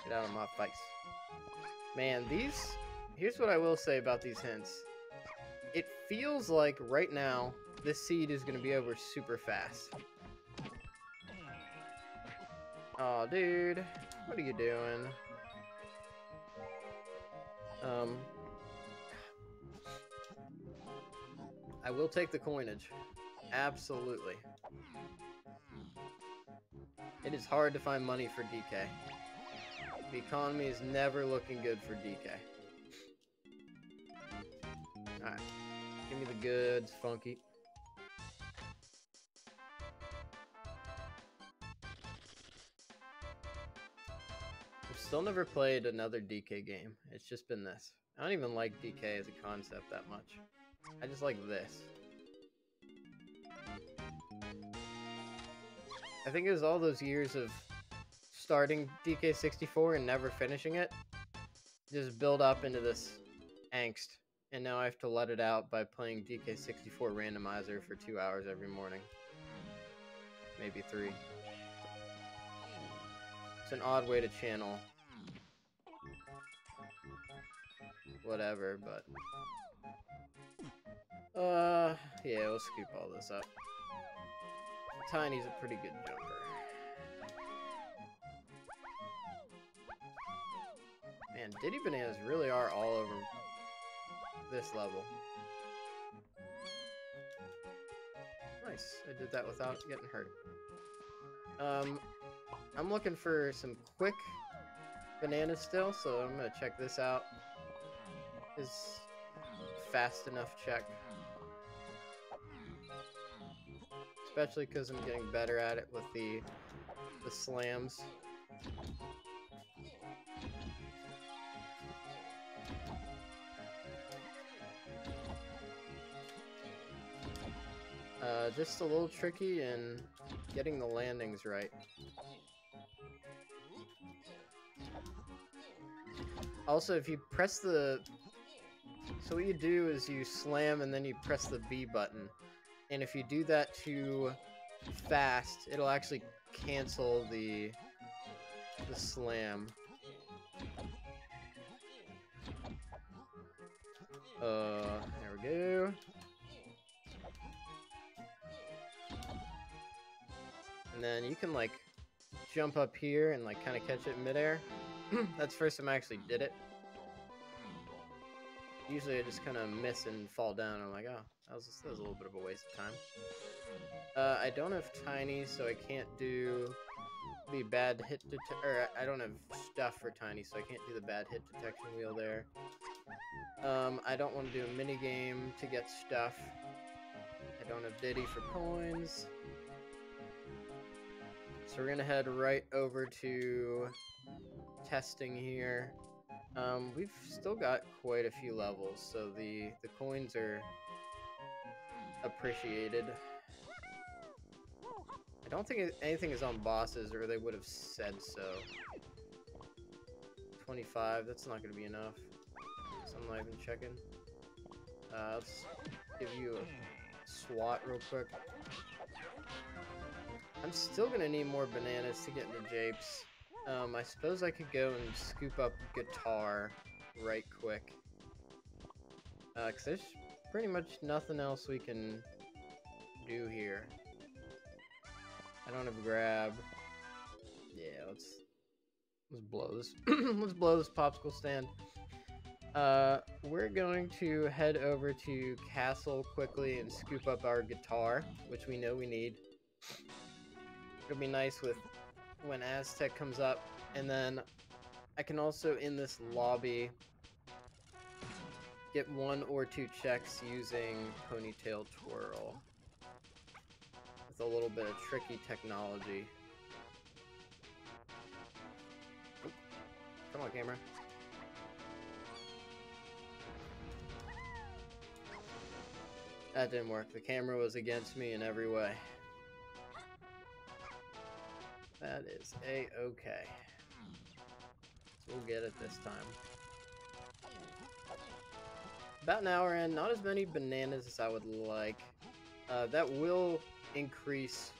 Get out of my face. Man, here's what I will say about these hints. It feels like right now, this seed is going to be over super fast. Aw, dude. What are you doing? I will take the coinage. Absolutely. It is hard to find money for DK. The economy is never looking good for DK. Alright. Give me the goods, Funky. I've still never played another DK game. It's just been this. I don't even like DK as a concept that much. I just like this. I think it was all those years of starting DK64 and never finishing it. Just build up into this angst. And now I have to let it out by playing DK64 Randomizer for 2 hours every morning. Maybe 3. It's an odd way to channel whatever, but yeah, we'll scoop all this up. Tiny's a pretty good jumper. Man, Diddy Bananas really are all over this level. Nice, I did that without getting hurt. I'm looking for some quick bananas still, so I'm gonna check this out. Is fast enough check. Especially because I'm getting better at it with the slams. Just a little tricky in getting the landings right. Also, if you press the... So what you do is you slam and then you press the B button. And if you do that too fast, it'll actually cancel the slam. There we go. And then you can like jump up here and like kind of catch it in midair. That's the first time I actually did it. Usually I just kind of miss and fall down. I'm like, oh, that was a little bit of a waste of time. I don't have Tiny, so I can't do the bad hit or I don't have stuff for Tiny, so I can't do the bad hit detection wheel there. I don't want to do a mini game to get stuff. I don't have Diddy for coins. So we're gonna head right over to testing here. We've still got quite a few levels, so the coins are appreciated. I don't think anything is on bosses, or they would have said so. 25, that's not gonna be enough. So I'm not even checking. Let's give you a SWAT real quick. I'm still gonna need more bananas to get into Japes. I suppose I could go and scoop up guitar right quick. Cause there's pretty much nothing else we can do here. I don't have grab. Yeah, let's blow this. Let's blow this popsicle stand. We're going to head over to Castle quickly and scoop up our guitar, which we know we need. It'll be nice with when Aztec comes up, and then I can also in this lobby get 1 or 2 checks using Ponytail Twirl with a little bit of tricky technology. Oop. Come on, camera. That didn't work. The camera was against me in every way. That is a-okay. So we'll get it this time. About an hour in, not as many bananas as I would like. That will increase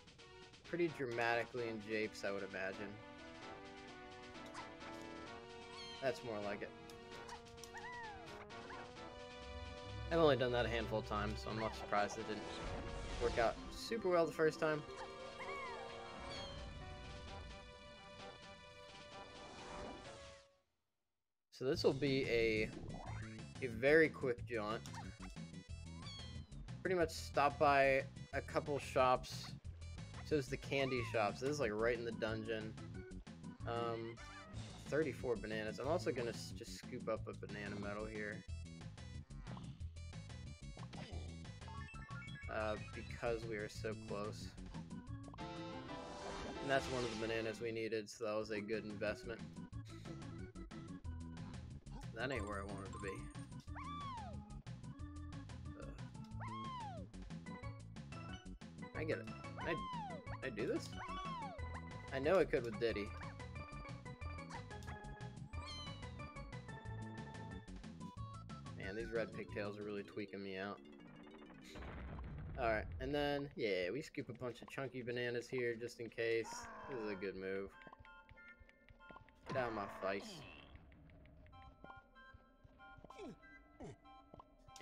pretty dramatically in japes, I would imagine. That's more like it. I've only done that a handful of times, so I'm not surprised it didn't work out super well the first time. So this will be a very quick jaunt. Pretty much stop by a couple shops. So it's the candy shops. This is like right in the dungeon. 34 bananas. I'm also gonna just scoop up a banana medal here. Because we are so close. And that's one of the bananas we needed, so that was a good investment. That ain't where I wanted to be. I get it. I do this? I know I could with Diddy. Man, these red pigtails are really tweaking me out. Alright, and then, yeah, we scoop a bunch of chunky bananas here just in case. This is a good move. Get out of my face.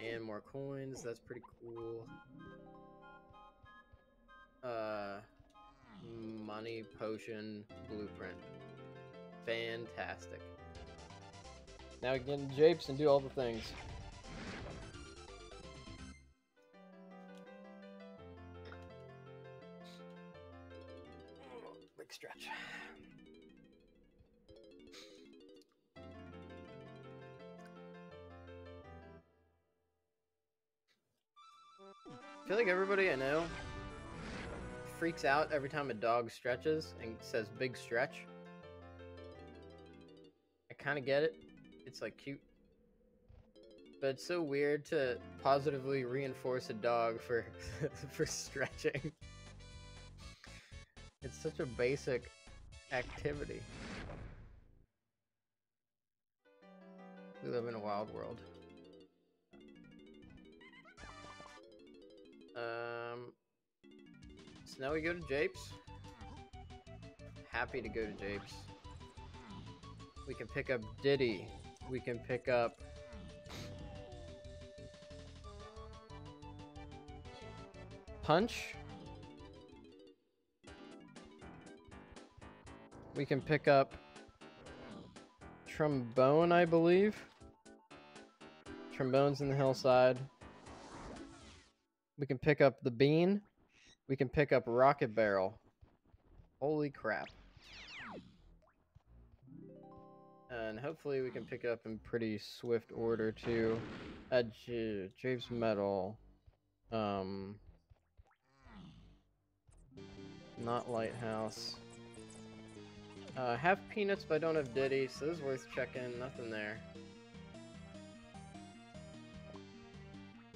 And more coins, that's pretty cool. Money potion blueprint. Fantastic. Now we can get in japes and do all the things. Big stretch. I feel like everybody I know freaks out every time a dog stretches and says big stretch. I kind of get it. It's like cute. But it's so weird to positively reinforce a dog for for stretching. It's such a basic activity. We live in a wild world. So now we go to japes. Happy to go to japes. We can pick up Diddy. We can pick up Punch. We can pick up Trombone, I believe. Trombone's in the hillside. We can pick up the Bean. We can pick up Rocket Barrel. Holy crap. And hopefully we can pick up in pretty swift order too. James Metal. Not Lighthouse. I have peanuts, but I don't have Diddy, so this is worth checking. Nothing there.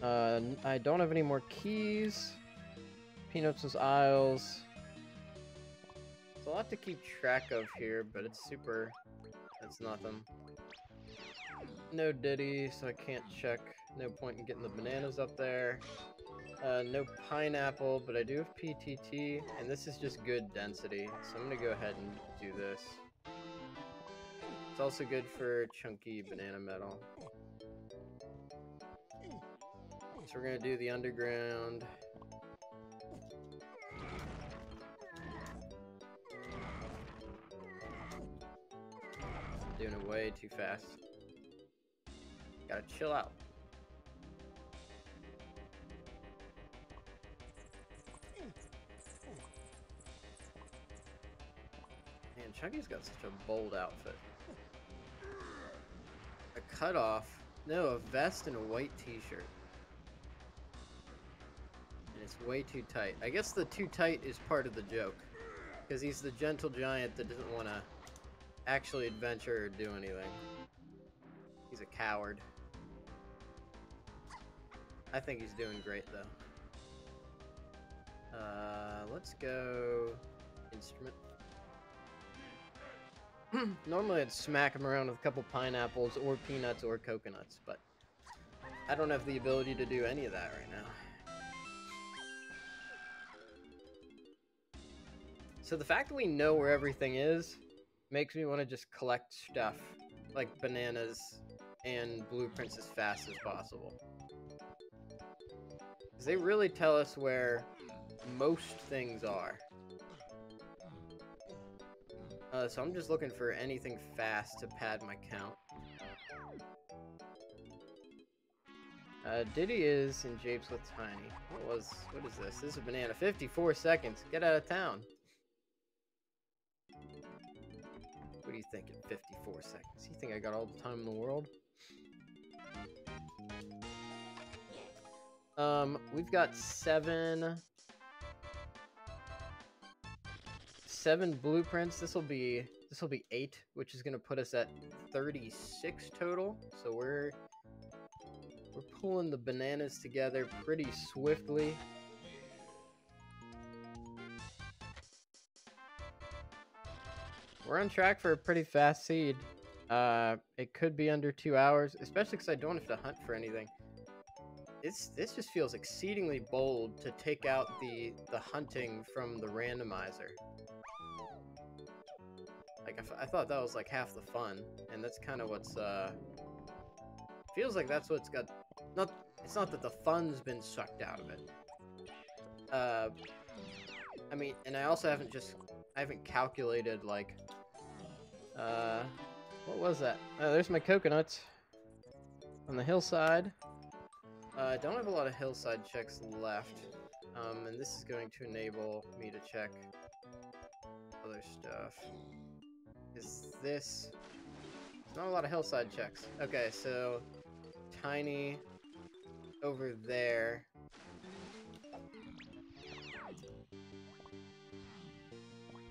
I don't have any more keys. Peanuts is aisles. It's a lot to keep track of here, but it's super. It's nothing. No Diddy, so I can't check. No point in getting the bananas up there. No pineapple, but I do have PTT, and this is just good density, so I'm gonna go ahead and do this. It's also good for chunky banana metal. So we're gonna do the underground. Doing it way too fast. Gotta chill out. Man, Chunky's got such a bold outfit. A cutoff. No, a vest and a white t-shirt. And it's way too tight. I guess the too tight is part of the joke. Because he's the gentle giant that doesn't want to actually adventure or do anything. He's a coward. I think he's doing great though. Let's go instrument. Normally I'd smack him around with a couple pineapples or peanuts or coconuts, but I don't have the ability to do any of that right now. So the fact that we know where everything is makes me want to just collect stuff, like bananas and blueprints, as fast as possible. Because they really tell us where most things are. So I'm just looking for anything fast to pad my count. Diddy is in japes with Tiny. What is this? This is a banana. 54 seconds. Get out of town. What do you think in 54 seconds? You think I got all the time in the world? We've got seven blueprints. This will be 8, which is gonna put us at 36 total. So we're pulling the bananas together pretty swiftly. We're on track for a pretty fast seed. It could be under 2 hours, especially because I don't have to hunt for anything. This just feels exceedingly bold to take out the hunting from the randomizer. Like, I thought that was like half the fun, and that's kind of what's feels like that's what's got. It's not that the fun's been sucked out of it. I mean, and I also haven't calculated like. What was that? Oh, there's my coconuts on the hillside. I don't have a lot of hillside checks left, and this is going to enable me to check other stuff. Is this... There's not a lot of hillside checks. Okay, so Tiny over there.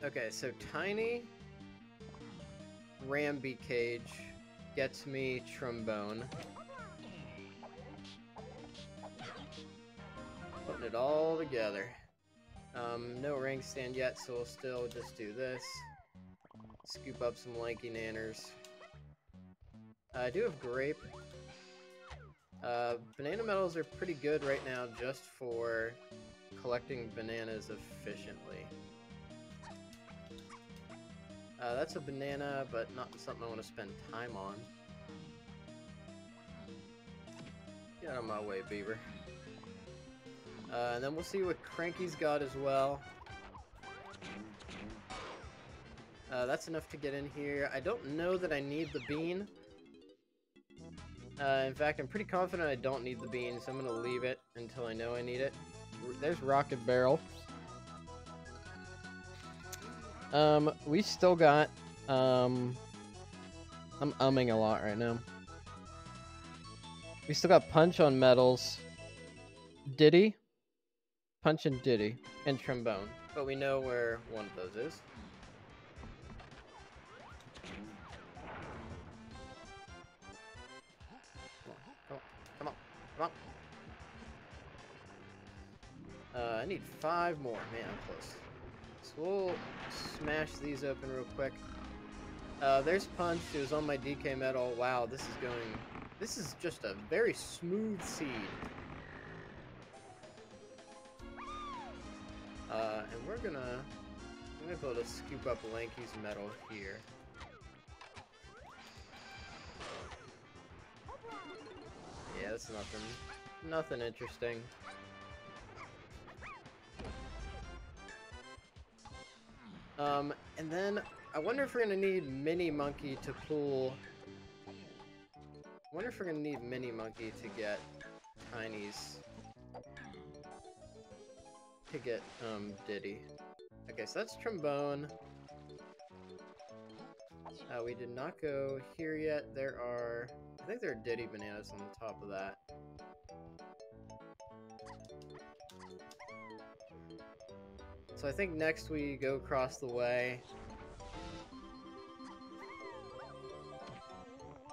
Okay, so Tiny Ramby Cage gets me Trombone. Putting it all together. No rank stand yet, so we'll still just do this. Scoop up some lanky nanners. I do have grape. Banana medals are pretty good right now just for collecting bananas efficiently. That's a banana, but not something I want to spend time on. Get out of my way, beaver. And then we'll see what Cranky's got as well. That's enough to get in here. I don't know that I need the bean. In fact, I'm pretty confident I don't need the bean, so I'm going to leave it until I know I need it. There's Rocket Barrel. We still got, I'm umming a lot right now. We still got Punch on medals. Diddy. Punch and Diddy. And Trombone. But we know where one of those is. Come on. I need 5 more. Man, I'm close. So we'll smash these open real quick. There's Punch. It was on my DK medal. Wow, this is just a very smooth seed. And I'm gonna be able to scoop up Lanky's medal here. Yeah, that's nothing interesting. And then I wonder if we're gonna need Mini Monkey to pull. I wonder if we're gonna need Mini Monkey to get Tiny's. To get Diddy. Okay, so that's Trombone. We did not go here yet. I think there are Diddy bananas on the top of that. So I think next we go across the way.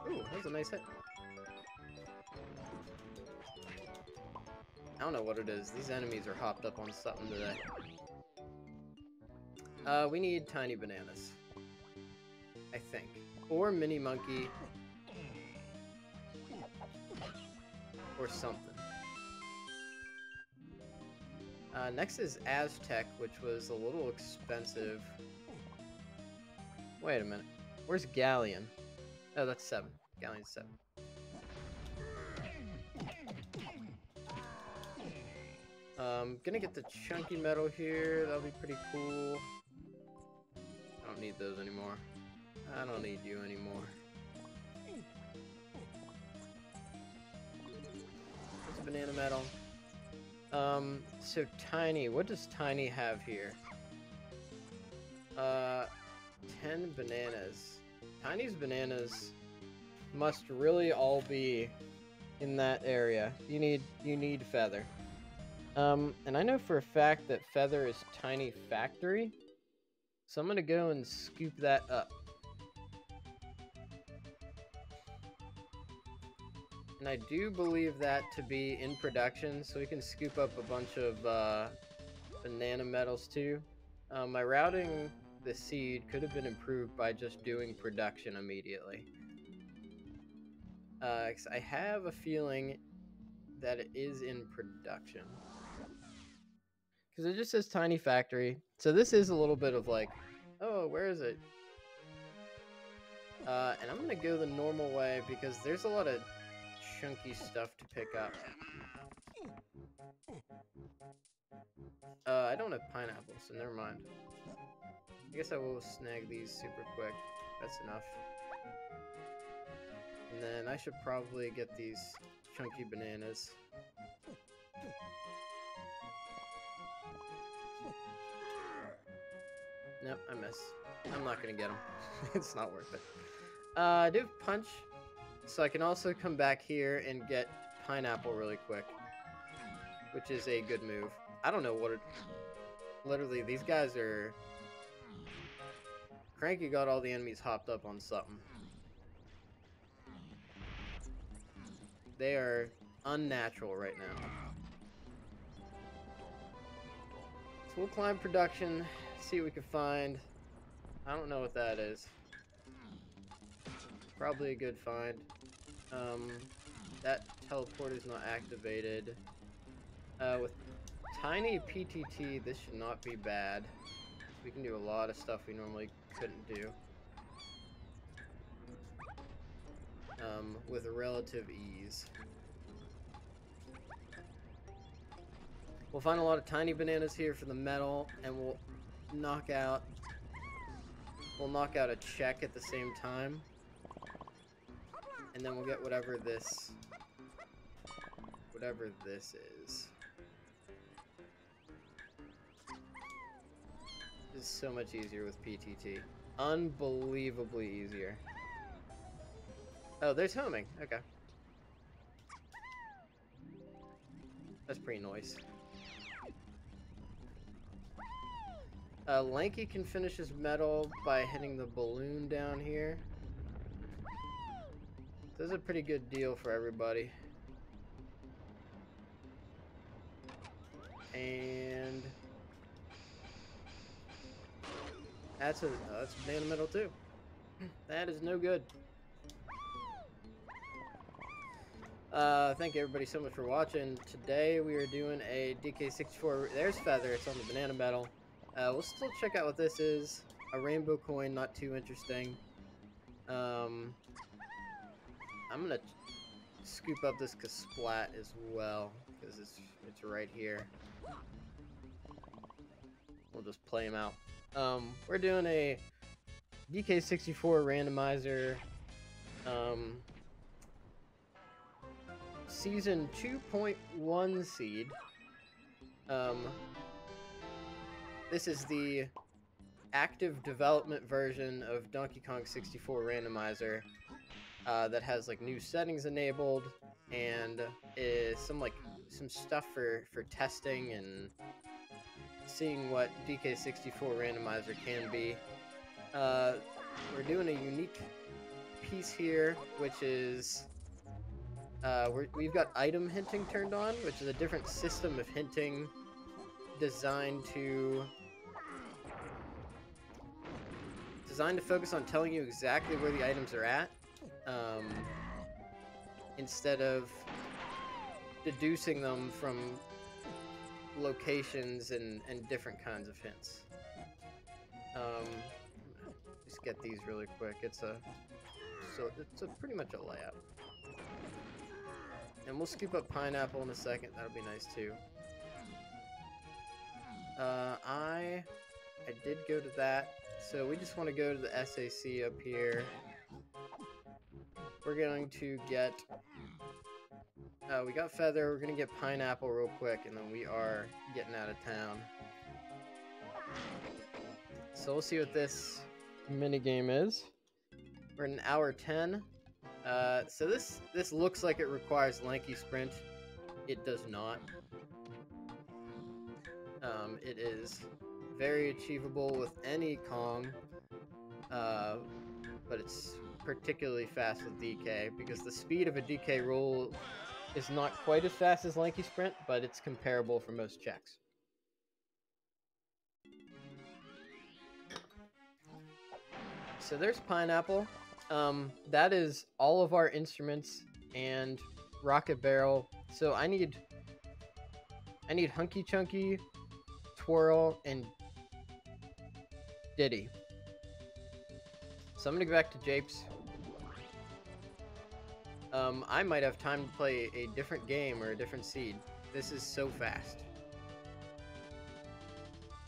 Ooh, that was a nice hit. I don't know what it is. These enemies are hopped up on something today. We need tiny bananas. I think. Or Mini Monkey. or something. Next is Aztec, which was a little expensive. Wait a minute. Where's Galleon? Oh, that's 7. Galleon's 7. Gonna get the chunky metal here. That'll be pretty cool. I don't need those anymore. I don't need you anymore. It's banana metal. So Tiny, what does Tiny have here? 10 bananas. Tiny's bananas must really all be in that area. You need Feather. And I know for a fact that Feather is Tiny Factory, so I'm gonna go and scoop that up. And I do believe that to be in production, so we can scoop up a bunch of banana metals too. My routing the seed could have been improved by just doing production immediately. 'Cause I have a feeling that it is in production. Because it just says Tiny Factory. So this is a little bit of like, oh, where is it? And I'm going to go the normal way because there's a lot of chunky stuff to pick up. I don't have pineapples, so never mind. I guess I will snag these super quick. That's enough. And then I should probably get these chunky bananas. Nope, I miss. I'm not gonna get them. It's not worth it. I do have punch, so I can also come back here and get pineapple really quick, which is a good move. I don't know what it... Literally, these guys are... Cranky got all the enemies hopped up on something. They are unnatural right now. So we'll climb production, see what we can find. I don't know what that is. Probably a good find. That teleport is not activated. With Tiny PTT, this should not be bad. We can do a lot of stuff we normally couldn't do. With relative ease. We'll find a lot of tiny bananas here for the metal, and we'll knock out a check at the same time. And then we'll get whatever this is. This is so much easier with PTT. Unbelievably easier. Oh, there's homing. Okay. That's pretty nice. Lanky can finish his metal by hitting the balloon down here. This is a pretty good deal for everybody. And that's banana metal too. That is no good. Thank you everybody so much for watching. Today we are doing a DK64. There's Feather. It's on the banana metal. We'll still check out what this is. A rainbow coin, not too interesting. I'm gonna scoop up this Kasplat as well because it's right here. We'll just play him out. We're doing a DK64 Randomizer. Season 2.1 seed. This is the active development version of Donkey Kong 64 Randomizer that has like new settings enabled and is some stuff for testing and seeing what DK64 Randomizer can be. We're doing a unique piece here, which is we've got item hinting turned on, which is a different system of hinting designed to focus on telling you exactly where the items are at, instead of deducing them from locations and different kinds of hints. Just get these really quick. It's a pretty much a layout. And we'll scoop up pineapple in a second. That'll be nice too. I did go to that. So we just want to go to the SAC up here. We're going to get... we got feather. We're going to get pineapple real quick, and then we are getting out of town. So we'll see what this minigame is. We're in hour 10. So this looks like it requires lanky sprint. It does not. It is very achievable with any Kong, but it's particularly fast with DK because the speed of a DK roll is not quite as fast as lanky sprint, but it's comparable for most checks. So there's pineapple. That is all of our instruments and rocket barrel. So I need Hunky Chunky, Twirl, and Diddy. So I'm gonna go back to Japes. I might have time to play a different game or a different seed. This is so fast.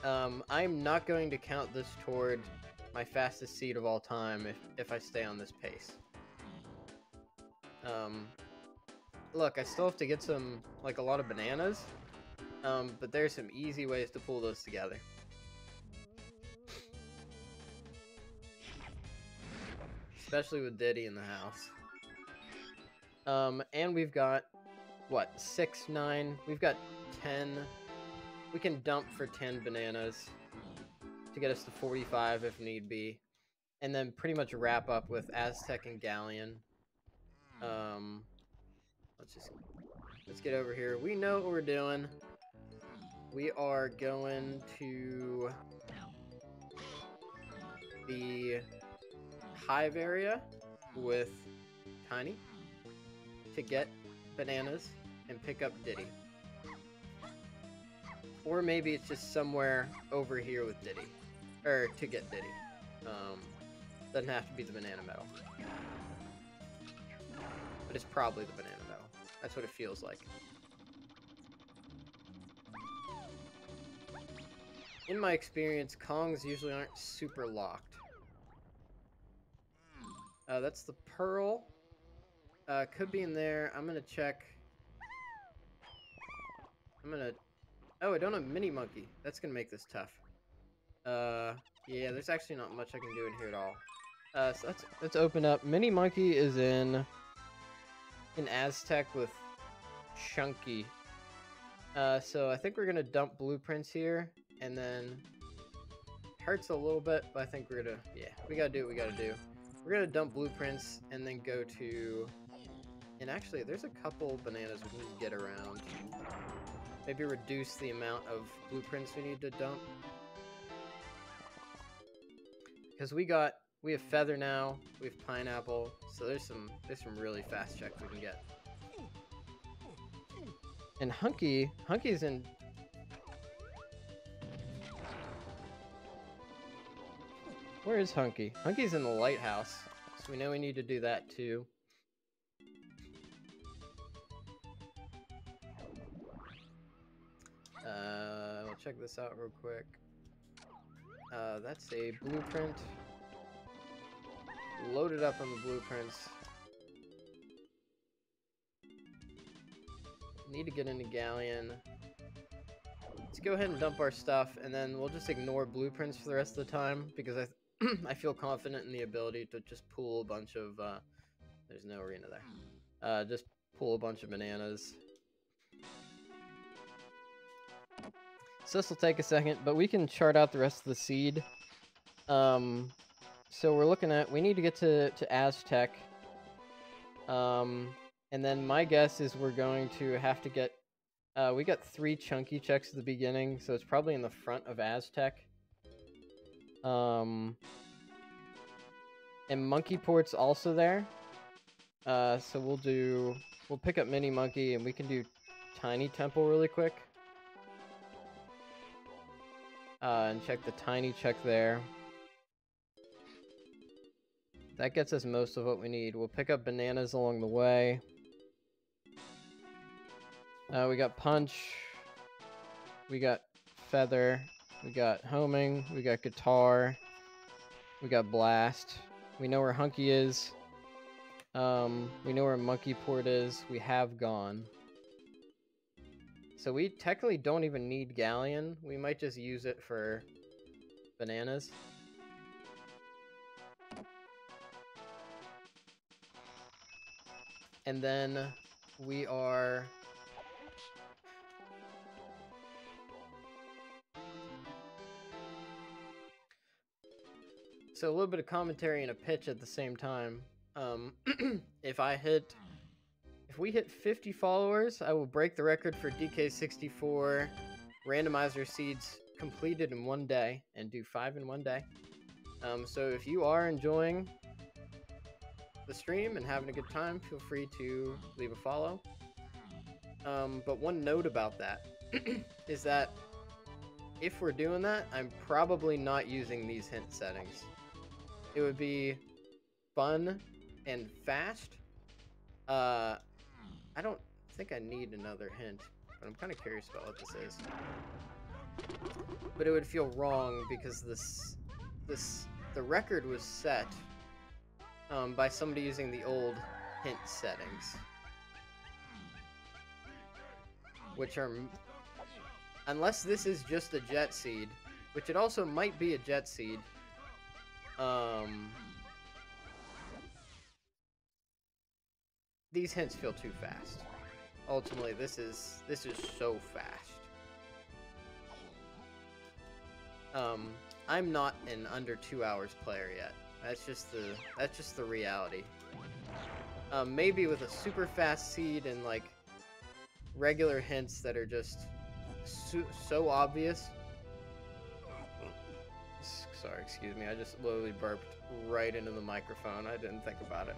I'm not going to count this toward my fastest seed of all time if I stay on this pace. Look, I still have to get some, like, a lot of bananas, but there's some easy ways to pull those together. Especially with Diddy in the house. And we've got, what, 6, 9, we've got 10. We can dump for 10 bananas to get us to 45 if need be. And then pretty much wrap up with Aztec and Galleon. Let's get over here. We know what we're doing. We are going to the hive area with Tiny to get bananas and pick up Diddy. Or maybe it's just somewhere over here with Diddy. Or to get Diddy. Doesn't have to be the banana medal. But it's probably the banana medal. That's what it feels like. In my experience, Kongs usually aren't super locked. That's the pearl. Could be in there. I'm gonna check. Oh, I don't have Mini Monkey. That's gonna make this tough. Yeah, there's actually not much I can do in here at all. So let's open up. Mini Monkey is in Aztec with Chunky. So I think we're gonna dump blueprints here, and then hurts a little bit, but I think we're gonna, yeah, we gotta do what we gotta do. We're gonna dump blueprints and then go to, and actually there's a couple bananas we need to get around. Maybe reduce the amount of blueprints we need to dump. Because we have feather now, we have pineapple, so there's some really fast checks we can get. And Hunky's in. Where is Hunky? Hunky's in the lighthouse, so we know we need to do that too. We'll check this out real quick. That's a blueprint. Loaded up on the blueprints. Need to get into Galleon. Let's go ahead and dump our stuff, and then we'll just ignore blueprints for the rest of the time, because I feel confident in the ability to just pull a bunch of, there's no arena there. Just pull a bunch of bananas. So this will take a second, but we can chart out the rest of the seed. So we're looking at, we need to get to Aztec. And then my guess is we're going to have to get, we got 3 chunky checks at the beginning, so it's probably in the front of Aztec. And Monkey Port's also there. So we'll pick up Mini Monkey, and we can do tiny temple really quick. And check the tiny check there. That gets us most of what we need. We'll pick up bananas along the way. We got punch. We got feather. We got homing. We got guitar. We got blast. We know where Hunky is. We know where Monkey Port is. We have gone. So we technically don't even need Galleon. We might just use it for bananas. And then we are... So a little bit of commentary and a pitch at the same time. If we hit 50 followers, I will break the record for DK64 Randomizer seeds completed in one day and do 5 in one day. So if you are enjoying the stream and having a good time, feel free to leave a follow. But one note about that is that if we're doing that, I'm probably not using these hint settings. It would be fun and fast. I don't think I need another hint, but I'm kind of curious about what this is. But it would feel wrong because the record was set by somebody using the old hint settings, which are, unless this is just a jet seed, which it also might be a jet seed. These hints feel too fast. Ultimately, this is so fast. I'm not an under 2 hours player yet. That's just the reality. Maybe with a super fast seed and like regular hints that are just so obvious. Sorry, excuse me. I just literally burped right into the microphone. I didn't think about it.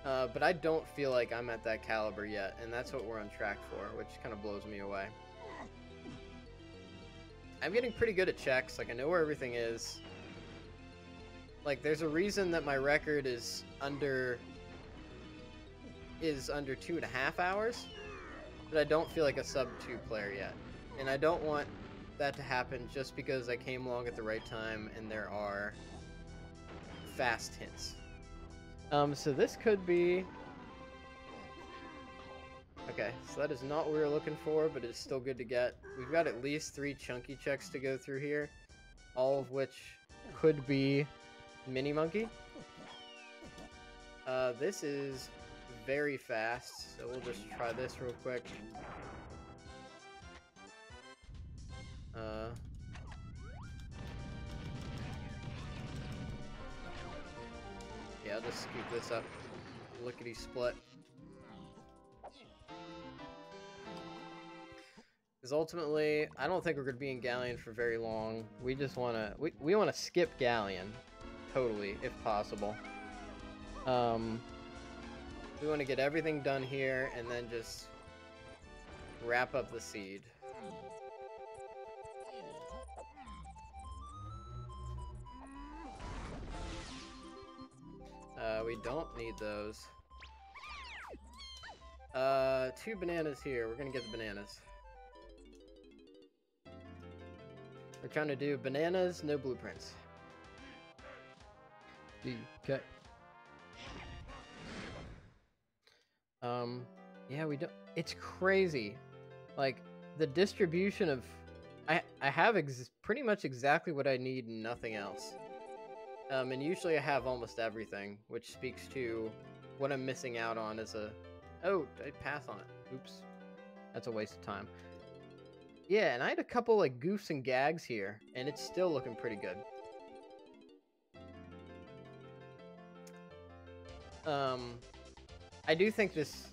But I don't feel like I'm at that caliber yet, and that's what we're on track for, which kind of blows me away. I'm getting pretty good at checks. Like, I know where everything is. Like, there's a reason that my record is under 2.5 hours, but I don't feel like a sub 2 player yet. And I don't want that to happen just because I came along at the right time and there are fast hints. So this could be... Okay, so that is not what we were looking for, but it's still good to get. We've got at least 3 chunky checks to go through here, all of which could be Mini Monkey. This is very fast, so we'll just try this real quick. Yeah, I'll just scoop this up. Lickety split. Because ultimately, I don't think we're going to be in Galleon for very long. We just want to... We want to skip Galleon. Totally, if possible. We want to get everything done here and then just wrap up the seed. We don't need those. 2 bananas here. We're gonna get the bananas. We're trying to do bananas, no blueprints. DK. Yeah, we don't... It's crazy. Like, the distribution of... I have pretty much exactly what I need and nothing else. And usually I have almost everything, which speaks to what I'm missing out on as a... Oh, I pass on it. Oops. That's a waste of time. Yeah, and I had a couple, like, goofs and gags here, and it's still looking pretty good. I do think this...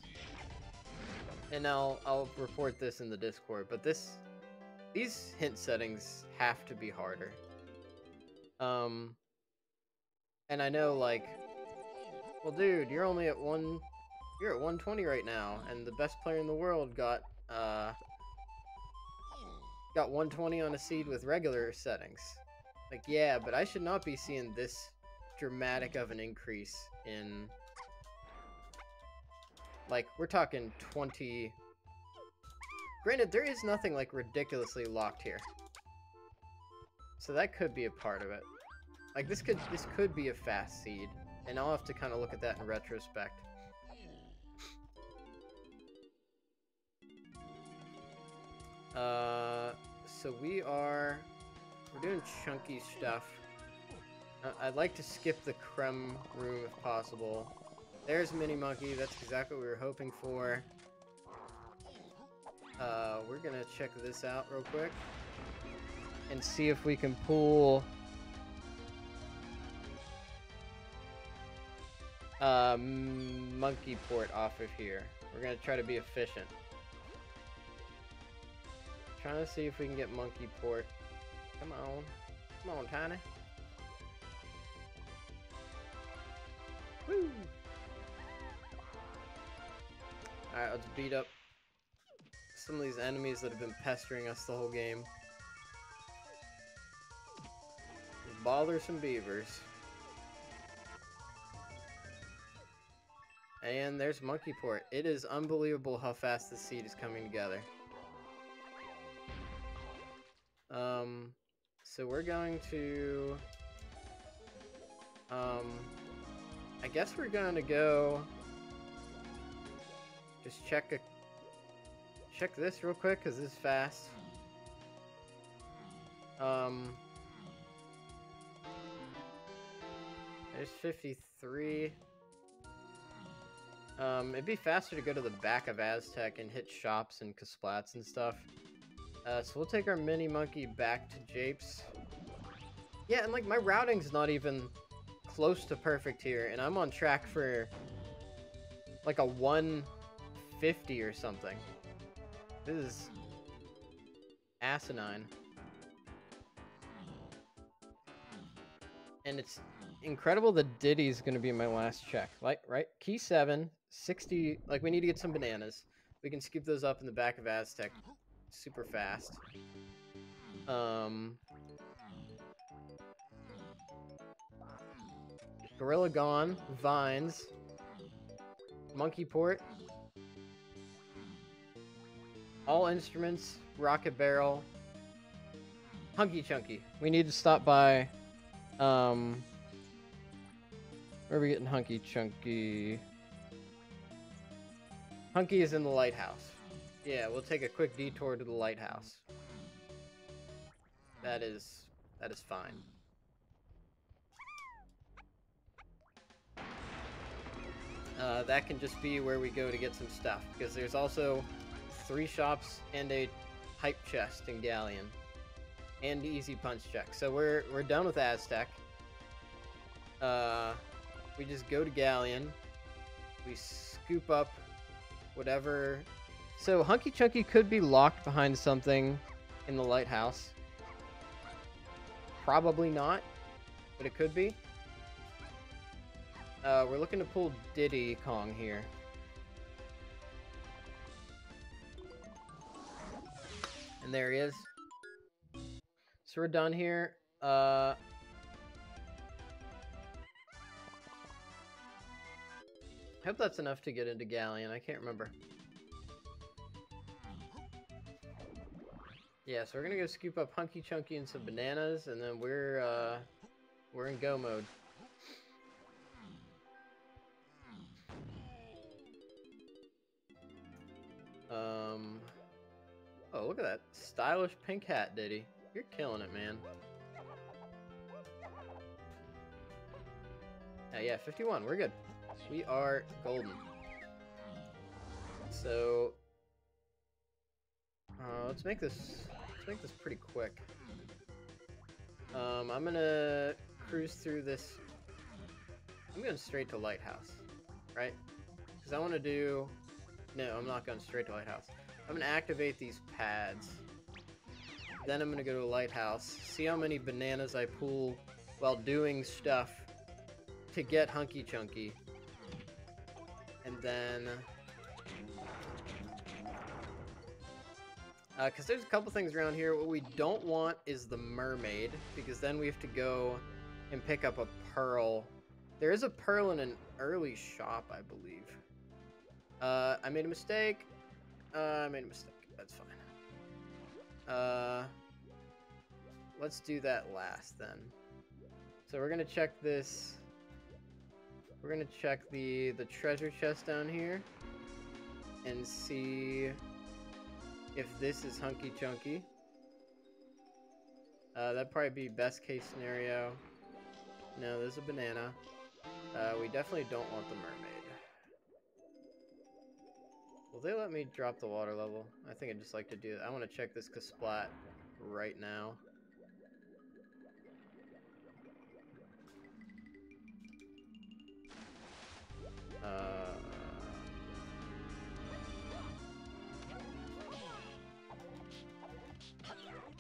And I'll report this in the Discord, but these hint settings have to be harder. And I know, like, well, dude, you're only at 1 You're at 120 right now, and the best player in the world got 120 on a seed with regular settings. Like, yeah, but I should not be seeing this dramatic of an increase in... Like, we're talking 20... Granted, there is nothing, like, ridiculously locked here. So that could be a part of it. Like, this could be a fast seed. And I'll have to kind of look at that in retrospect. So we're doing chunky stuff. I'd like to skip the creme room if possible. There's Mini Monkey, that's exactly what we were hoping for. We're gonna check this out real quick. And see if we can pull... Monkey Port off of here. We're gonna try to be efficient. Trying to see if we can get Monkey Port. Come on. Come on, Tiny. Woo! Alright, let's beat up some of these enemies that have been pestering us the whole game. Bothersome beavers. And there's Monkey Port. It is unbelievable how fast this seed is coming together. So we're going to... I guess we're going to go... Just check this real quick, because this is fast. There's 53. It'd be faster to go to the back of Aztec and hit shops and Kasplats and stuff. So we'll take our Mini Monkey back to Japes. Yeah, and like my routing's not even close to perfect here, and I'm on track for like a 150 or something. This is asinine. And it's incredible that Diddy's gonna be my last check. Like, right? Key 7, 60, like we need to get some bananas. We can scoop those up in the back of Aztec super fast. Gorilla gone, vines, Monkey Port, all instruments, rocket barrel, Hunky Chunky. We need to stop by, where are we getting Hunky Chunky? Hunky is in the lighthouse. Yeah, we'll take a quick detour to the lighthouse. That is fine. That can just be where we go to get some stuff, because there's also 3 shops and a hype chest in Galleon, and easy punch check. So we're done with Aztec. We just go to Galleon. We scoop up whatever. So Hunky Chunky could be locked behind something in the lighthouse. Probably not, but it could be. We're looking to pull Diddy Kong here. And there he is. So we're done here. I hope that's enough to get into Galleon. I can't remember. Yeah, so we're gonna go scoop up Hunky Chunky and some bananas, and then we're in go mode. Oh, look at that stylish pink hat, Diddy. You're killing it, man. Yeah, 51. We're good. We are golden. So, let's make this pretty quick. I'm gonna cruise through this. I'm going straight to Lighthouse, right? Because I want to do... No, I'm not going straight to Lighthouse. I'm going to activate these pads. Then I'm going to go to a Lighthouse. See how many bananas I pull while doing stuff to get Hunky Chunky. And then... because there's a couple things around here. What we don't want is the mermaid, because then we have to go and pick up a pearl. There is a pearl in an early shop, I believe. I made a mistake. That's fine. Let's do that last then. So we're gonna check this. We're gonna check the treasure chest down here and see if this is hunky chunky. That'd probably be best case scenario. No, there's a banana. We definitely don't want the mermaid. Will they let me drop the water level? I think I'd just like to do that. I want to check this Kasplat right now.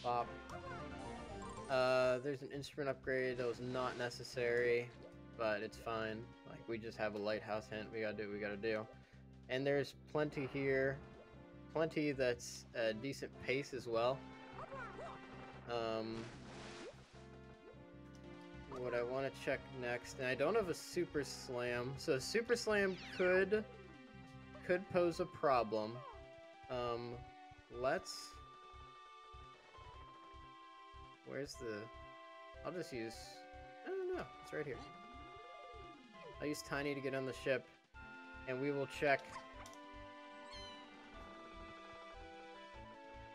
Pop. There's an instrument upgrade that was not necessary, but it's fine. Like, we just have a lighthouse hint. We gotta do what we gotta do. And there's plenty here. Plenty that's a decent pace as well. What I want to check next, and I don't have a super slam, so a super slam could pose a problem. Where's the... I'll just use... I don't know. It's right here. I'll use Tiny to get on the ship, and we will check...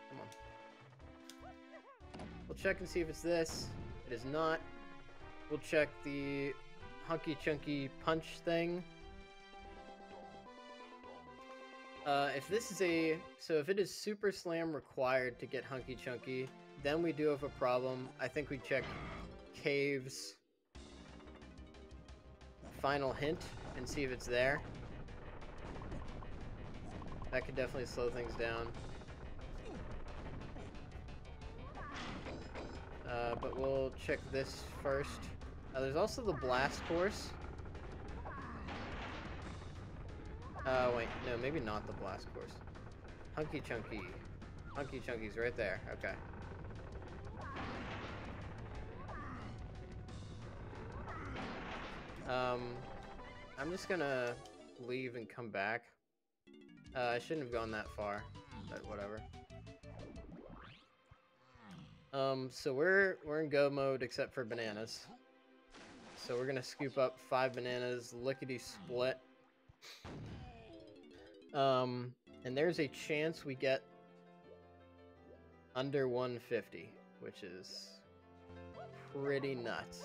Come on. We'll check and see if it's this. It is not. We'll check the hunky chunky punch thing. If this is a... So if it is super slam required to get hunky chunky, then we do have a problem. I think we check Cave's final hint and see if it's there. That could definitely slow things down. But we'll check this first. There's also the blast course. Wait, no, maybe not the blast course. Hunky Chunky. Hunky Chunky's right there. Okay. I'm just gonna leave and come back. I shouldn't have gone that far, but whatever. So we're in go mode except for bananas. So we're gonna scoop up 5 bananas, lickety split. And there's a chance we get under 150, which is pretty nuts.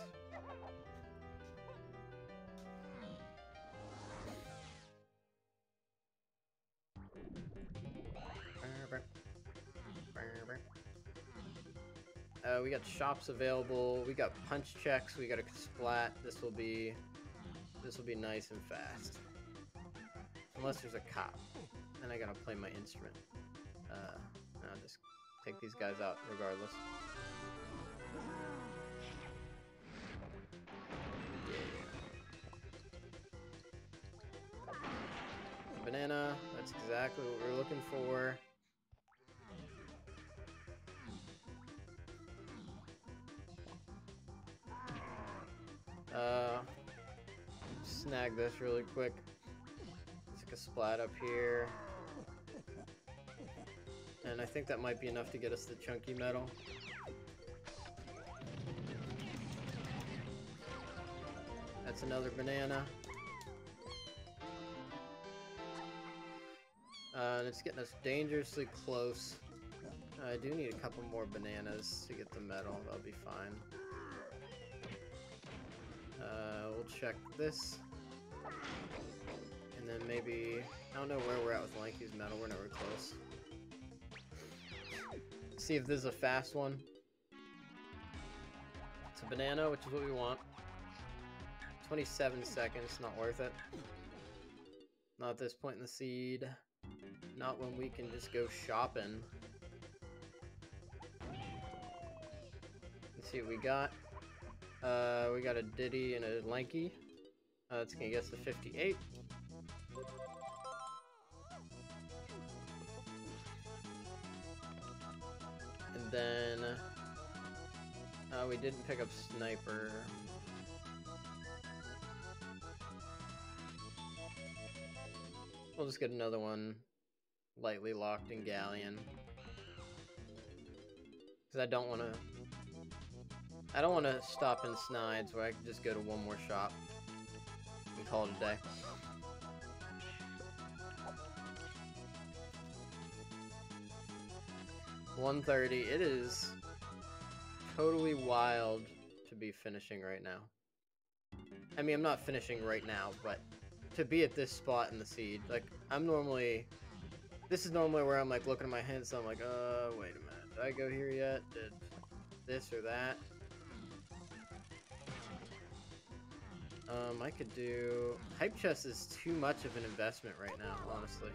We got shops available. We got punch checks. We got a splat. This will be nice and fast. Unless there's a cop, then I gotta play my instrument. I'll just take these guys out regardless. Yeah. Banana. That's exactly what we're looking for. Snag this really quick. Let's take a splat up here. And I think that might be enough to get us the chunky metal. That's another banana. And it's getting us dangerously close. I do need a couple more bananas to get the metal. That'll be fine. We'll check this. And then maybe... I don't know where we're at with Lanky's metal. We're nowhere close. See if this is a fast one. It's a banana, which is what we want. 27 seconds. Not worth it. Not at this point in the seed. Not when we can just go shopping. Let's see what we got. We got a Diddy and a Lanky. It's gonna get us to 58. then we didn't pick up Sniper. We'll just get another one lightly locked in Galleon. Because I don't want to stop in Snides where I can just go to one more shop and call it a day. $130. It is totally wild to be finishing right now. I mean, I'm not finishing right now, but to be at this spot in the seed, like, this is normally where I'm, like, looking at my hints, I'm like, wait a minute, did I go here yet? Did this or that? I could do... Hype Chest is too much of an investment right now, honestly.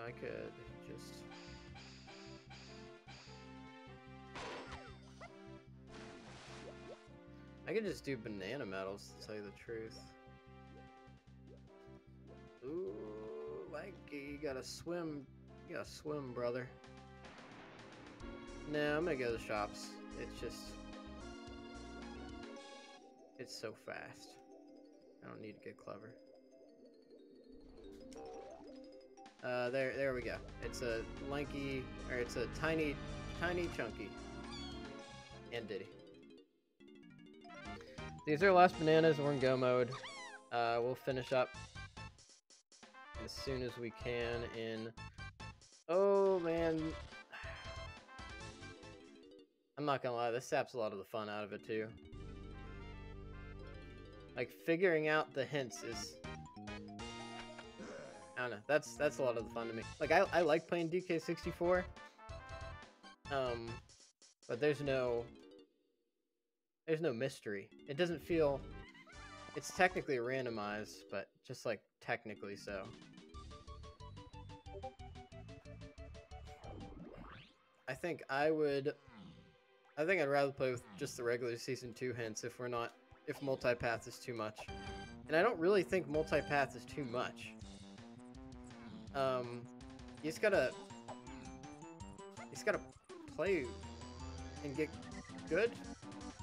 I could just... I could just do banana medals, to tell you the truth. Ooh, like, you gotta swim. You gotta swim, brother. No, I'm gonna go to the shops. It's just... It's so fast. I don't need to get clever. There we go. It's a lanky, or it's a tiny chunky. And Diddy. These are our last bananas, we're in go mode. We'll finish up as soon as we can in... Oh, man. I'm not gonna lie, this saps a lot of the fun out of it, too. Like, figuring out the hints is... I don't know, that's a lot of the fun to me. Like, I like playing DK64. But there's no mystery. It doesn't feel... It's technically randomized, but just, like, technically so. I think I'd rather play with just the regular Season 2 hints if multipath is too much. And I don't really think multipath is too much. You just gotta play and get good.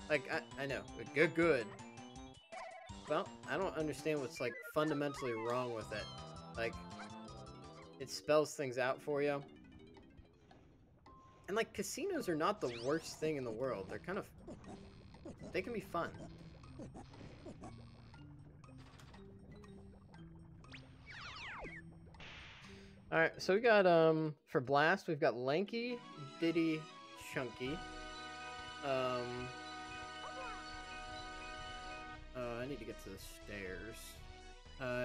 Like, I know, but good. Well, I don't understand what's, like, fundamentally wrong with it. Like, it spells things out for you. And, like, casinos are not the worst thing in the world. They're kind of... They can be fun. Alright, so we got, for Blast, we've got Lanky, Diddy, Chunky. I need to get to the stairs.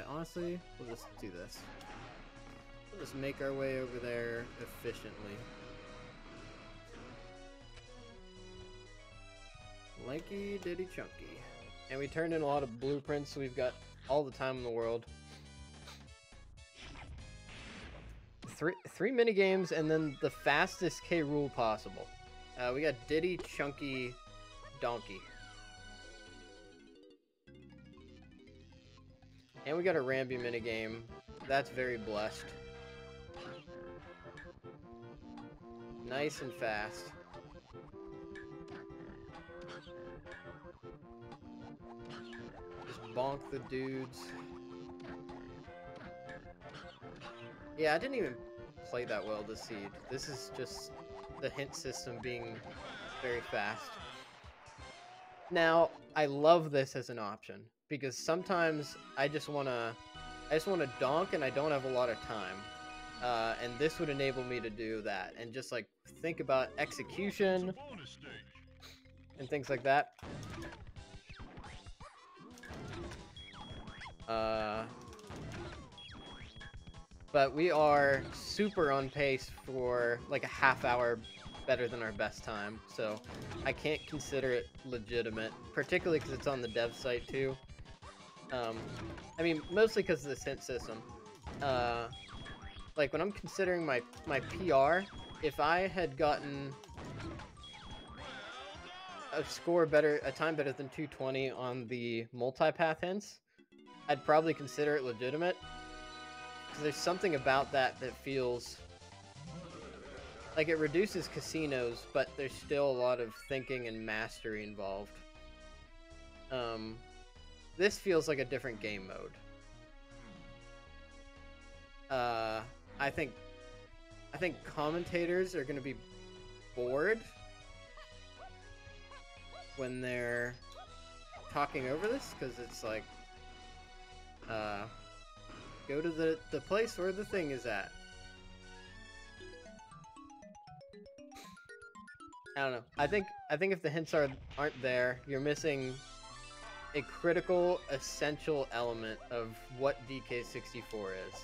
Honestly, we'll just do this. We'll just make our way over there efficiently. Lanky, Diddy, Chunky. And we turned in a lot of blueprints, so we've got all the time in the world. Three minigames, and then the fastest K rule possible. We got Diddy, Chunky, Donkey. And we got a Ramby minigame. That's very blessed. Nice and fast. Just bonk the dudes. Yeah, I didn't even play that well this seed. This is just the hint system being very fast. Now, I love this as an option because sometimes I just wanna donk and I don't have a lot of time. And this would enable me to do that and just like think about execution and things like that. But we are super on pace for like a half hour better than our best time, so I can't consider it legitimate, particularly because it's on the dev site too. I mean, mostly because of this hint system. Like when I'm considering my PR, if I had gotten a time better than 220 on the multipath hints, I'd probably consider it legitimate. Because there's something about that that feels like it reduces casinos, but there's still a lot of thinking and mastery involved. This feels like a different game mode. I think commentators are going to be bored when they're talking over this, because it's like, go to the place where the thing is at. I don't know. I think if the hints aren't there, you're missing a critical, essential element of what DK64 is.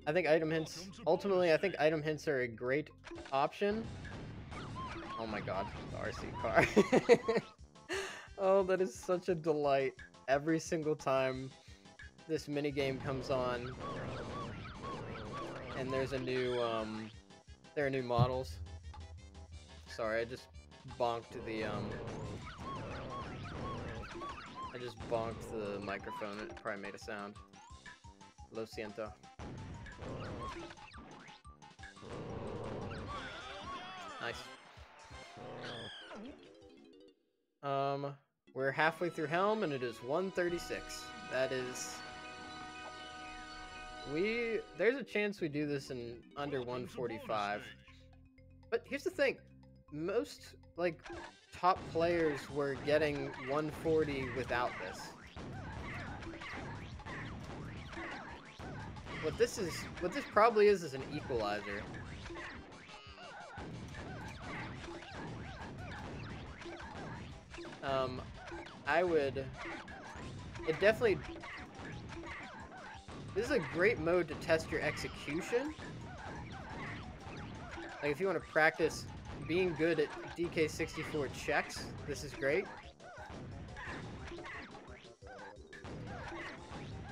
I think item hints, ultimately, I think item hints are a great option. Oh my god, the RC car. Oh, that is such a delight. Every single time this minigame comes on, and there's a new, there are new models. Sorry, I just bonked the, I just bonked the microphone. It probably made a sound. Lo siento. Nice. We're halfway through Helm, and it is 1:36. That is... There's a chance we do this in under 1:45. But here's the thing. Most, like, top players were getting 1:40 without this. What this probably is an equalizer. It definitely, this is a great mode to test your execution. Like, if you want to practice being good at DK64 checks, this is great.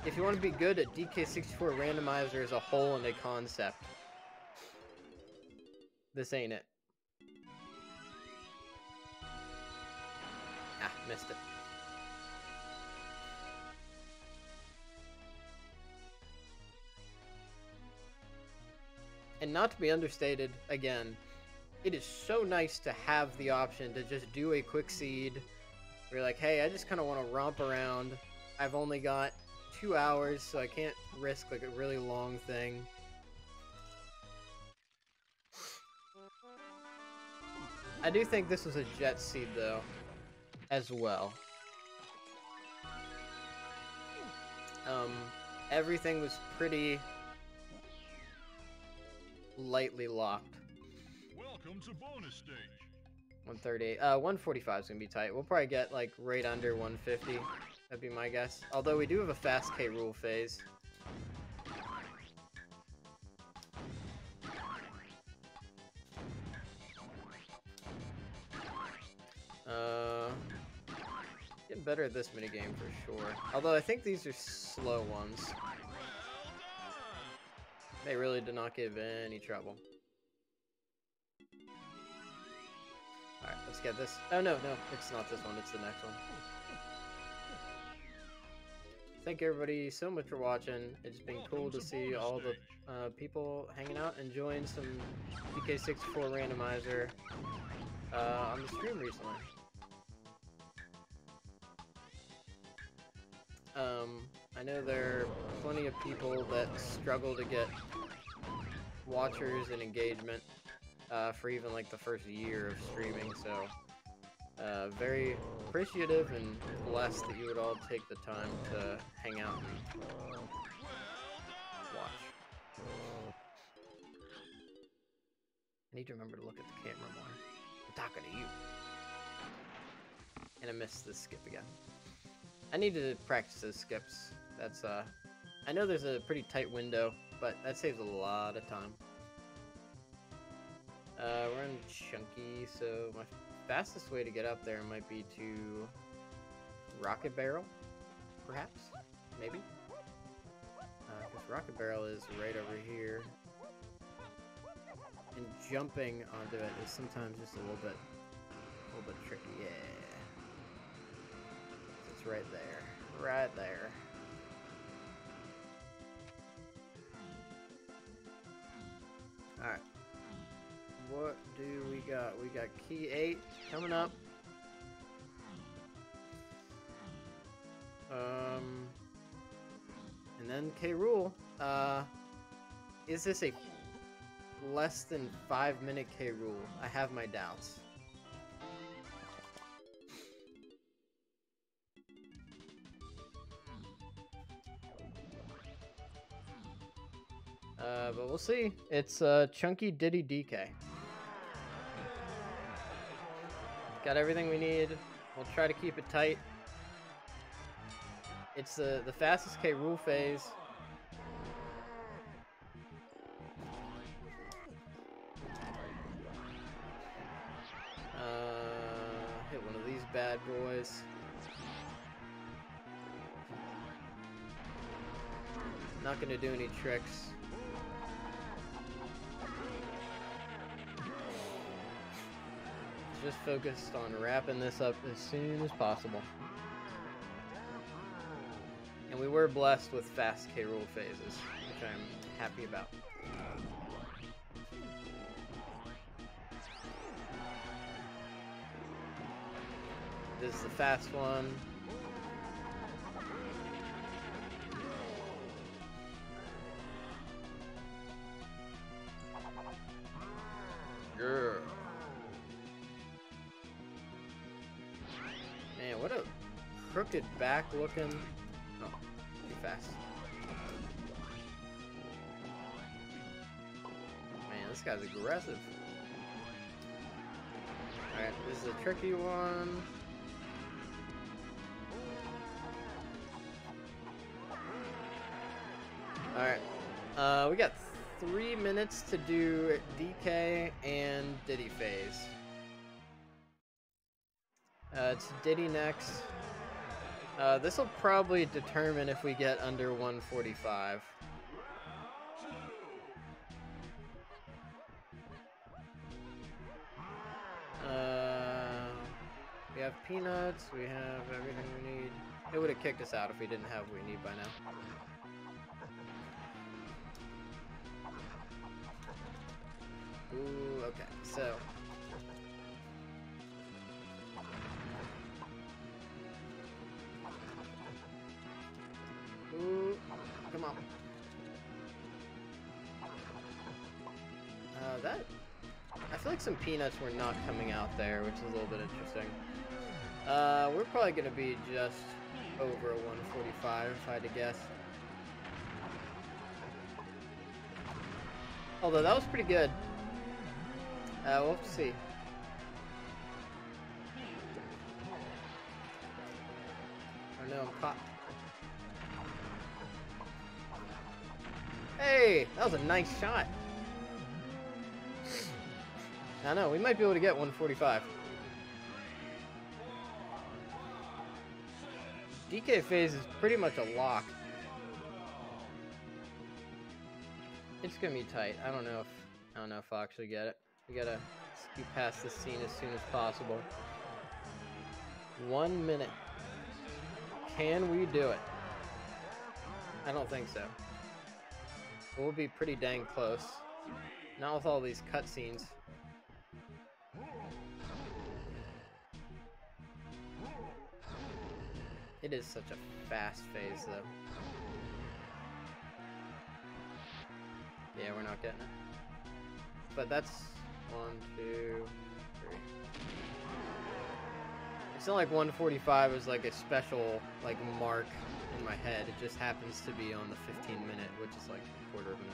If you want to be good at DK64 Randomizer as a whole and a concept, this ain't it. Ah, missed it. And not to be understated, again, it is so nice to have the option to just do a quick seed. Where you're like, hey, I just kind of want to romp around. I've only got 2 hours, so I can't risk like a really long thing. I do think this was a jet seed, though, as well. Everything was pretty lightly locked. Welcome to bonus stage. 138. 145 is gonna be tight. We'll probably get like right under 150. That'd be my guess. Although we do have a fast K rule phase. Getting better at this minigame for sure. Although I think these are slow ones. They really did not give any trouble. Alright, let's get this. Oh, no, it's not this one. It's the next one. Thank everybody so much for watching. It's been cool to see all the people hanging out, enjoying some DK64 Randomizer on the stream recently. I know there are plenty of people that struggle to get watchers and engagement for even like the first year of streaming, so very appreciative and blessed that you would all take the time to hang out and watch. I need to remember to look at the camera more. I'm talking to you. And I missed this skip again. I need to practice those skips. That's, I know there's a pretty tight window, but that saves a lot of time. We're in Chunky, so my fastest way to get up there might be to Rocket Barrel, perhaps? Maybe? Because Rocket Barrel is right over here. And jumping onto it is sometimes just a little bit tricky. Yeah. It's right there. Right there. Alright. What do we got? We got key 8 coming up. And then K. Rool. Is this a less than 5-minute K. Rool? I have my doubts. But we'll see. It's Chunky Diddy DK. Got everything we need. We'll try to keep it tight. It's the fastest K. Rool phase. Hit one of these bad boys. Not gonna do any tricks. Just focused on wrapping this up as soon as possible. And we were blessed with fast K. Rool phases, which I'm happy about. This is the fast one. Yeah. Man, what a crooked back looking. Oh, too fast. Man, this guy's aggressive. Alright, this is a tricky one. Alright, we got 3 minutes to do DK and Diddy phase. It's Diddy next. This will probably determine if we get under 145. We have peanuts, we have everything we need. It would have kicked us out if we didn't have what we need by now. Ooh, okay, so. Ooh, come on. I feel like some peanuts were not coming out there, which is a little bit interesting. We're probably gonna be just over a 145 if I had to guess. Although that was pretty good. We'll have to see. Oh no, I'm caught. Hey, that was a nice shot. I know, we might be able to get 145. DK phase is pretty much a lock. It's gonna be tight. I don't know if I'll actually get it. We gotta scoot past this scene as soon as possible. 1 minute. Can we do it? I don't think so. We'll be pretty dang close. Not with all these cutscenes. It is such a fast phase, though. Yeah, we're not getting it. But that's 1, 2, 3. It's not like 145 is like a special like mark in my head. It just happens to be on the 15-minute, which is like a quarter of an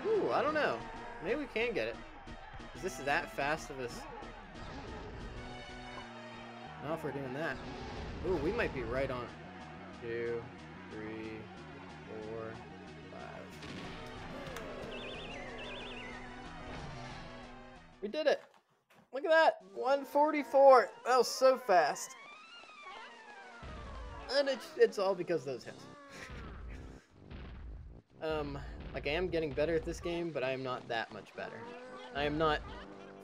hour. Ooh, I don't know. Maybe we can get it. Is this that fast of a... Not if we're doing that. Ooh, we might be right on. 2, 3, 4, 5. We did it! Look at that! 144! That was so fast. And it's all because of those hits. Like I am getting better at this game, but I am not that much better. I am not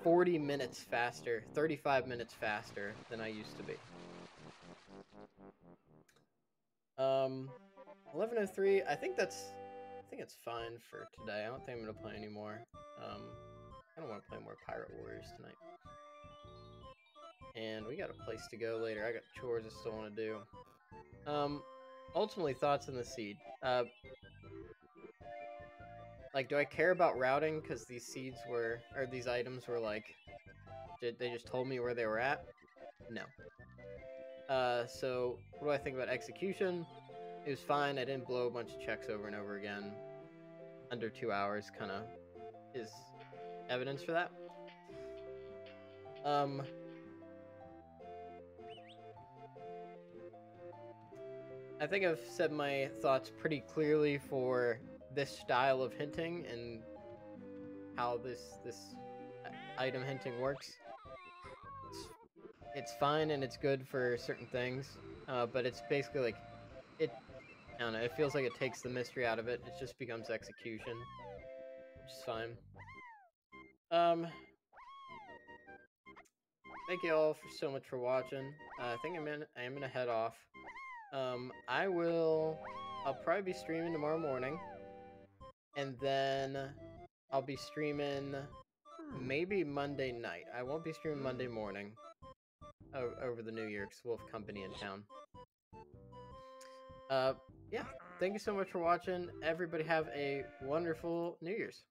40 minutes faster, 35 minutes faster than I used to be. 11:03, I think that's think it's fine for today. I don't think I'm gonna play anymore. I don't want to play more Pirate Warriors tonight. And we got a place to go later. I got chores I still want to do. Ultimately, thoughts on the seed. Like, do I care about routing because these seeds were, or these items were like, they just told me where they were at? No. So what do I think about execution? It was fine. I didn't blow a bunch of checks over and over again. Under 2 hours, kind of, is evidence for that. I think I've said my thoughts pretty clearly for this style of hinting and how this item hinting works. It's fine and it's good for certain things, but it's basically like I don't know. It feels like it takes the mystery out of it. It just becomes execution, which is fine. Thank you all for so much for watching. I think I am gonna head off. I'll probably be streaming tomorrow morning, and then I'll be streaming maybe Monday night. I won't be streaming Monday morning over the New Year because we'll have company in town. Yeah, thank you so much for watching. Everybody have a wonderful New Year's.